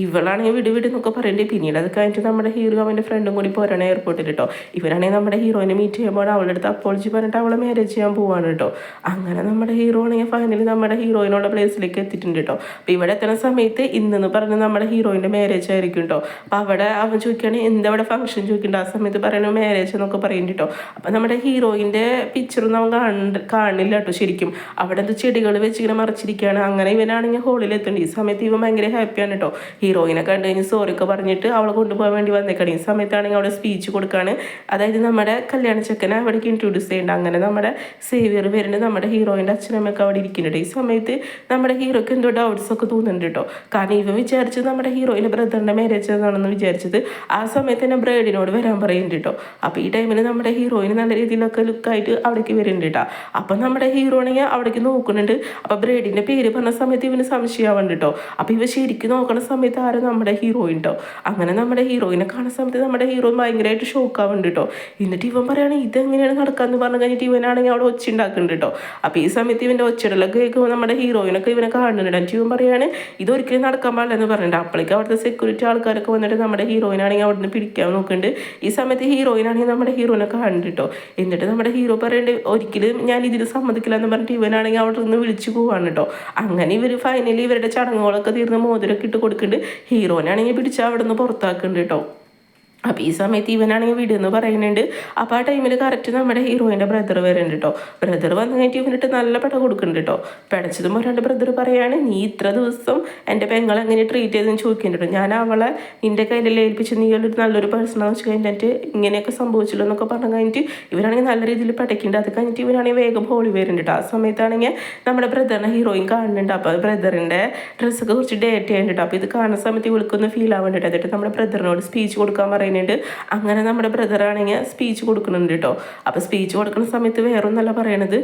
[SPEAKER 1] ഇവളാണെങ്കിൽ വിട് എന്നൊക്കെ പറയുന്നുണ്ട്. പിന്നീട് അത് കഴിഞ്ഞിട്ട് നമ്മുടെ ഹീറോ അവൻ്റെ ഫ്രണ്ടും കൂടി പോരാണ് എയർപോർട്ടിൽ കേട്ടോ. ഇവരാണെങ്കിൽ നമ്മുടെ ഹീറോയിനെ മീറ്റ് ചെയ്യുമ്പോൾ അവളുടെ അടുത്ത് അപ്പോളജി പറഞ്ഞിട്ട് അവളെ മാരേജ് ചെയ്യാൻ പോവാണ് കേട്ടോ. അങ്ങനെ നമ്മുടെ ഹീറോ ആണെങ്കിൽ ഫൈനലി നമ്മുടെ ഹീറോയിനുള്ള പ്ലേസിലേക്ക് എത്തിയിട്ടുണ്ട് കേട്ടോ. അപ്പോൾ ഇവിടെ എത്തുന്ന സമയത്ത് ഇന്നെന്ന് പറഞ്ഞ് നമ്മുടെ ഹീറോയിൻ്റെ മാരേജ് ആയിരിക്കും കേട്ടോ. അപ്പോൾ അവിടെ അവൻ ചോദിക്കുകയാണെങ്കിൽ എന്താ അവിടെ ഫംഗ്ഷൻ ചോദിക്കുന്നുണ്ട്. ആ സമയത്ത് പറയുന്നത് മാരേജ് എന്നൊക്കെ പറയുന്നുണ്ട് കേട്ടോ. അപ്പോൾ നമ്മുടെ ഹീറോയിൻ്റെ പിക്ചറൊന്നും അവൻ കാണില്ല കേട്ടോ. ശരിക്കും അവിടെ ചെടികൾ വെച്ചിങ്ങനെ മറിച്ചിരിക്കുകയാണ്. അങ്ങനെ ഇവനാണെങ്കിൽ ഹോളിൽ എത്തുന്നുണ്ട്. ഈ സമയത്ത് ഇവൻ ഭയങ്കര ഹാപ്പിയാണ് കേട്ടോ. ഹീറോയിനെ കണ്ടു കഴിഞ്ഞ് സോറിയൊക്കെ പറഞ്ഞിട്ട് അവളെ കൊണ്ടുപോകാൻ വേണ്ടി വന്നേക്കാണ്. ഈ സമയത്താണെങ്കിൽ അവിടെ സ്പീച്ച് കൊടുക്കുകയാണ്. അതായത് നമ്മുടെ കല്യാണ ചെക്കനെ അവിടേക്ക് ഇൻട്രൊഡ്യൂസ് ചെയ്യുന്നുണ്ട്. അങ്ങനെ നമ്മുടെ സേവിയർ വരുന്നുണ്ട്, നമ്മുടെ ഹീറോയിൻ്റെ അച്ഛനമ്മയൊക്കെ അവിടെ ഇരിക്കുന്നുണ്ട്. ഈ സമയത്ത് നമ്മുടെ ഹീറോയ്ക്ക് എന്തോ ഡൗട്ട്സ് ഒക്കെ തോന്നുന്നുണ്ട് കേട്ടോ. കാരണം ഇവ വിചാരിച്ചത് നമ്മുടെ ഹീറോയിൻ്റെ ബ്രദറിൻ്റെ മാരേജ് എന്നാണെന്ന് വിചാരിച്ചത്. ആ സമയത്ത് തന്നെ ബ്രൈഡിനോട് വരാൻ പറയുന്നുണ്ട് കേട്ടോ. അപ്പോൾ ഈ ടൈമിൽ നമ്മുടെ ഹീറോയിന് നല്ല രീതിയിലൊക്കെ ലുക്കായിട്ട് അവിടേക്ക് വരുന്നുണ്ട് കേട്ടോ. അപ്പം നമ്മുടെ ഹീറോയിനെ അവിടേക്ക് നോക്കുന്നുണ്ട്. അപ്പോൾ ബ്രൈഡിൻ്റെ പേര് പറഞ്ഞ സമയത്ത് ഇവന് സംശയമാവുന്നുണ്ട് കേട്ടോ. അപ്പോൾ ഇവ ശരിക്കും നോക്കുന്ന സമയത്ത് ആരും നമ്മുടെ ഹീറോയിൻ കേട്ടോ. അങ്ങനെ നമ്മുടെ ഹീറോയിനെ കാണുന്ന സമയത്ത് നമ്മുടെ ഹീറോയിൻ ഭയങ്കരമായിട്ട് ഷോക്കാവുന്നുണ്ട് കേട്ടോ. എന്നിട്ട് ഇവൻ പറയുകയാണെങ്കിൽ ഇതെങ്ങനെയാണ് നടക്കാമെന്ന് പറഞ്ഞു കഴിഞ്ഞിട്ട് ഇവനാണെങ്കിൽ അവിടെ ഒച്ച ഉണ്ടാക്കുന്നുണ്ട് കേട്ടോ. അപ്പോൾ ഈ സമയത്ത് ഇവൻ്റെ ഒച്ചയിടലൊക്കെ കേൾക്കുമ്പോൾ നമ്മുടെ ഹീറോയിനൊക്കെ ഇവനെ കാണുന്നുണ്ട്. എന്നിട്ട് ഇവൻ പറയുകയാണ് ഇതൊരിക്കലും നടക്കാൻ പാടില്ല എന്ന് പറഞ്ഞിട്ട്. അപ്പോഴേക്കും അവിടുത്തെ സെക്യൂരിറ്റി ആൾക്കാരൊക്കെ വന്നിട്ട് നമ്മുടെ ഹീറോയിനാണെങ്കിൽ അവിടെ നിന്ന് പിടിക്കാൻ നോക്കുന്നുണ്ട്. ഈ സമയത്ത് ഹീറോയിനാണെങ്കിൽ നമ്മുടെ ഹീറോയിനെ കാണുന്നുണ്ട് കേട്ടോ. എന്നിട്ട് നമ്മുടെ ഹീറോ പറയുന്നുണ്ട് ഒരിക്കലും ഞാൻ ഇതിൽ സമ്മതിക്കില്ല എന്ന് പറഞ്ഞിട്ട് ഇവനാണെങ്കിൽ അവിടെ നിന്ന് വിളിച്ചു പോവാണ് കേട്ടോ. അങ്ങനെ ഇവർ ഫൈനലി ഇവരുടെ ചടങ്ങുകളൊക്കെ തീർന്ന് മോതിരൊക്കെ ഇട്ട് കൊടുക്കുന്നുണ്ട്. ഹീറോയിനാണെങ്കിൽ പിടിച്ച് അവിടെ നിന്ന് പുറത്താക്കുന്നുണ്ട് കേട്ടോ. അപ്പോൾ ഈ സമയത്ത് ഇവനാണെങ്കിൽ വീടെന്ന് പറയുന്നുണ്ട്. അപ്പോൾ ആ ടൈമിൽ കറക്റ്റ് നമ്മുടെ ഹീറോയിൻ്റെ ബ്രദർ വരുന്നുണ്ട് കേട്ടോ. ബ്രദർ വന്നു കഴിഞ്ഞിട്ട് ഇവനിട്ട് നല്ല പെട കൊടുക്കുന്നുണ്ട് കേട്ടോ. പെടച്ചതും രണ്ട് ബ്രദർ പറയാണ് നീ ഇത്ര ദിവസം എൻ്റെ പെങ്ങളെ എങ്ങനെ ട്രീറ്റ് ചെയ്തെന്ന് ചോദിക്കുന്നുണ്ട്. ഞാൻ അവളെ നിൻ്റെ കയ്യിൽ ഏൽപ്പിച്ച് നീ ഒരു നല്ലൊരു പേഴ്സണെന്ന് വെച്ച് കഴിഞ്ഞിട്ട് ഇങ്ങനെയൊക്കെ സംഭവിച്ചല്ലോ എന്നൊക്കെ പറഞ്ഞു കഴിഞ്ഞിട്ട് ഇവരാണെങ്കിൽ നല്ല രീതിയിൽ പടയ്ക്കുന്നുണ്ട്. അത് കഴിഞ്ഞിട്ട് ഇവനാണെങ്കിൽ വേഗം ഹോളി വരുന്നുണ്ട് കേട്ടോ. ആ സമയത്താണെങ്കിൽ നമ്മുടെ ബ്രദറിനെ ഹീറോയിൻ കാണുന്നുണ്ട്. അപ്പോൾ ബ്രദറിൻ്റെ ഡ്രസ്സൊക്കെ കുറച്ച് ഡേറ്റ് ചെയ്യുന്നുണ്ട്. അപ്പോൾ ഇത് കാണുന്ന സമയത്ത് ഇവൾക്കൊന്ന് ഫീൽ ആവുന്നുണ്ട്. എന്നിട്ട് നമ്മുടെ ബ്രദറിനോട് സ്പീച്ച് കൊടുക്കാൻ പറയുന്നത്. അങ്ങനെ നമ്മുടെ ബ്രദറാണെങ്കിൽ സ്പീച്ച് കൊടുക്കുന്നുണ്ട് കേട്ടോ. അപ്പോൾ സ്പീച്ച് കൊടുക്കുന്ന സമയത്ത് വേറൊന്നല്ല പറയണത്,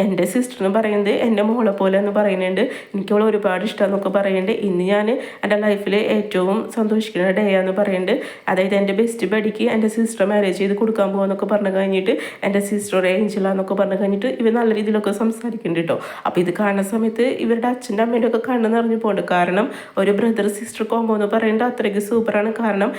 [SPEAKER 1] എൻ്റെ സിസ്റ്ററിന് പറയുന്നത് എൻ്റെ മോളെ പോലെ എന്ന് പറയുന്നുണ്ട്. എനിക്കവളെ ഒരുപാട് ഇഷ്ടമെന്നൊക്കെ പറയുന്നുണ്ട്. ഇന്ന് ഞാൻ എൻ്റെ ലൈഫിൽ ഏറ്റവും സന്തോഷിക്കുന്ന ഡേ ആണെന്ന് പറയുന്നുണ്ട്. അതായത് എൻ്റെ ബെസ്റ്റ് ബഡിക്ക് എൻ്റെ സിസ്റ്റർ മാരേജ് ചെയ്ത് കൊടുക്കാൻ പോകുമെന്നൊക്കെ പറഞ്ഞു കഴിഞ്ഞിട്ട് എൻ്റെ സിസ്റ്റർ ഏഞ്ചല എന്നൊക്കെ പറഞ്ഞു കഴിഞ്ഞിട്ട് ഇവർ നല്ല രീതിയിലൊക്കെ സംസാരിക്കുന്നുണ്ട് കേട്ടോ. അപ്പോൾ ഇത് കാണുന്ന സമയത്ത് ഇവരുടെ അച്ഛൻ്റെ അമ്മേൻ്റെ ഒക്കെ കണ്ണ് നിറഞ്ഞു പോകുന്നുണ്ട്. കാരണം ഒരു ബ്രദർ സിസ്റ്റർ കോമ്പോ എന്ന് പറയുന്നത് അത്രയ്ക്ക് സൂപ്പറാണ്. കാരണം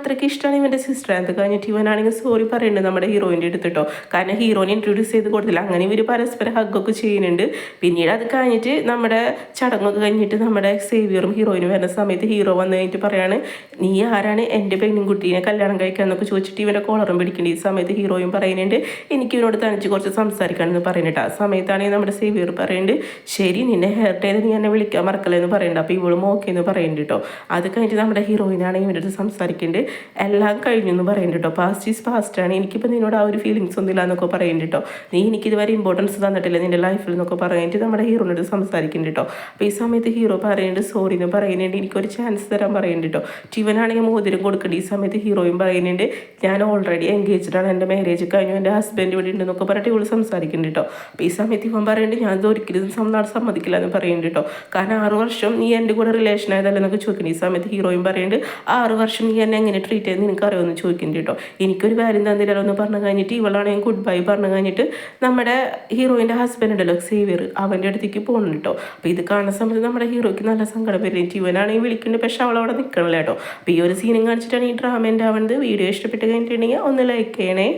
[SPEAKER 1] അത്രയ്ക്ക് ഇഷ്ടമാണ് ഇവൻ്റെ സിസ്റ്റർ. അത് കഴിഞ്ഞിട്ട് ഇവനാണെങ്കിൽ സോറി പറയുന്നുണ്ട് നമ്മുടെ ഹീറോയിൻ്റെ അടുത്തിട്ടോ. കാരണം ഹീറോയിനെ ഇൻട്രൊഡ്യൂസ് ചെയ്ത് കൊടുത്തില്ല. അങ്ങനെ ഇവർ പരസ്പരം ഹഗ്ഗൊക്കെ ചെയ്യുന്നുണ്ട്. പിന്നീട് അത് കഴിഞ്ഞിട്ട് നമ്മുടെ ചടങ്ങൊക്കെ കഴിഞ്ഞിട്ട് നമ്മുടെ സേവിയറും ഹീറോയിനും വരുന്ന സമയത്ത് ഹീറോ വന്നു കഴിഞ്ഞിട്ട് പറയാണ് നീ ആരാണ് എൻ്റെ പെൺകുട്ടീനെ കല്യാണം കഴിക്കാന്നൊക്കെ ചോദിച്ചിട്ട് ഇവൻ്റെ കോളറും പിടിക്കേണ്ട. ഈ സമയത്ത് ഹീറോയും പറയുന്നുണ്ട് എനിക്ക് ഇവനോട് തനിച്ച് കുറച്ച് സംസാരിക്കാനെന്ന് പറയുന്നുണ്ട്. ആ സമയത്താണെങ്കിൽ നമ്മുടെ സേവിയർ പറയുന്നുണ്ട് ശരി നിന്നെ ഹെയർ ചെയ്ത് നീ എന്നെ വിളിക്കാൻ മറക്കല്ലെന്ന് പറയുന്നുണ്ട്. അപ്പോൾ ഇവളും ഓക്കെ എന്ന് പറയുന്നുണ്ട് കേട്ടോ. അത് കഴിഞ്ഞിട്ട് നമ്മുടെ ഹീറോയിനാണെങ്കിൽ ഇവൻ്റെ അടുത്ത് സംസാരിക്കുന്നുണ്ട്. എല്ലാം കഴിഞ്ഞു എന്ന് പറയുന്നുണ്ട് കേട്ടോ. പാസ്റ്റ് ഈസ് പാസ്റ്റ് ആണ്, എനിക്കിപ്പോൾ നിന്നോട് ആ ഒരു ഫീലിങ്സ് ഒന്നുമില്ല എന്നൊക്കെ പറയുന്നുണ്ട് കേട്ടോ. നീ എനിക്കിതുവരെ ഇമ്പോർട്ടൻസ് തന്നിട്ടില്ല നിൻ്റെ ലൈഫിൽ എന്നൊക്കെ പറഞ്ഞിട്ട് നമ്മുടെ ഹീറോനോട് സംസാരിക്കുന്നുണ്ട് കേട്ടോ. അപ്പോൾ ഈ സമയത്ത് ഹീറോ പറയുന്നുണ്ട് സോറി എന്ന് പറയുന്നുണ്ട്, എനിക്കൊരു ചാൻസ് തരാൻ പറയുന്നുണ്ട് കേട്ടോ. ടിവനാണെങ്കിൽ മോതിരം കൊടുക്കേണ്ട. ഈ സമയത്ത് ഹീറോയും പറയുന്നുണ്ട് ഞാൻ ഓൾറെഡി എൻഗേജ്ഡ് ആണ്, എൻ്റെ മാരേജ് കഴിഞ്ഞു, എൻ്റെ ഹസ്ബൻഡ് ഇവിടെ ഉണ്ടെന്നൊക്കെ പറഞ്ഞിട്ട് ഇവള് സംസാരിക്കുന്നുണ്ട് കേട്ടോ. അപ്പോൾ ഈ സമയത്ത് ഇവൻ പറയുന്നുണ്ട് ഞാൻ ഇത് ഒരിക്കലും സമ്മതിക്കില്ല എന്ന് പറയുന്നുണ്ട് കേട്ടോ. കാരണം 6 വർഷം നീ എൻ്റെ കൂടെ റിലേഷൻ ആയതല്ലേ എന്നൊക്കെ ചോദിക്കുന്നത്. ഈ സമയത്ത് ഹീറോയും പറയുന്നുണ്ട് 6 വർഷം നീ എന്നെ എങ്ങനെ ട്രീറ്റ് ചെയ്ത് നിനക്ക് അറിയുമെന്ന് ചോദിക്കുന്നുണ്ട് കേട്ടോ. എനിക്കൊരു കാര്യം തന്നില്ലല്ലോ എന്ന് പറഞ്ഞു കഴിഞ്ഞിട്ട് ഇവളാണെങ്കിൽ ഗുഡ് ബൈ പറഞ്ഞു കഴിഞ്ഞിട്ട് നമ്മുടെ ഹീറോയിൻ്റെ ഹസ്ബൻഡ് ഉണ്ടല്ലോ സേവിയർ, അവൻ്റെ അടുത്തേക്ക് പോകുന്നുണ്ട് കേട്ടോ. അപ്പോൾ ഇത് കാണുന്ന സമയത്ത് നമ്മുടെ ഹീറോയ്ക്ക് നല്ല സങ്കടം വരുന്നിട്ട് ഇവനാണെങ്കിൽ വിളിക്കുന്നുണ്ട്, പക്ഷെ അവളവിടെ നിൽക്കണല്ലോ കേട്ടോ. അപ്പോൾ ഈ ഒരു സീനും കാണിച്ചിട്ടാണ് ഈ ഡ്രാമ ഉണ്ടാവുന്നത്. വീഡിയോ ഇഷ്ടപ്പെട്ട് കഴിഞ്ഞിട്ടുണ്ടെങ്കിൽ ഒന്ന് ലൈക്ക് ചെയ്യണേ.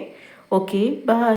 [SPEAKER 1] Okay bye.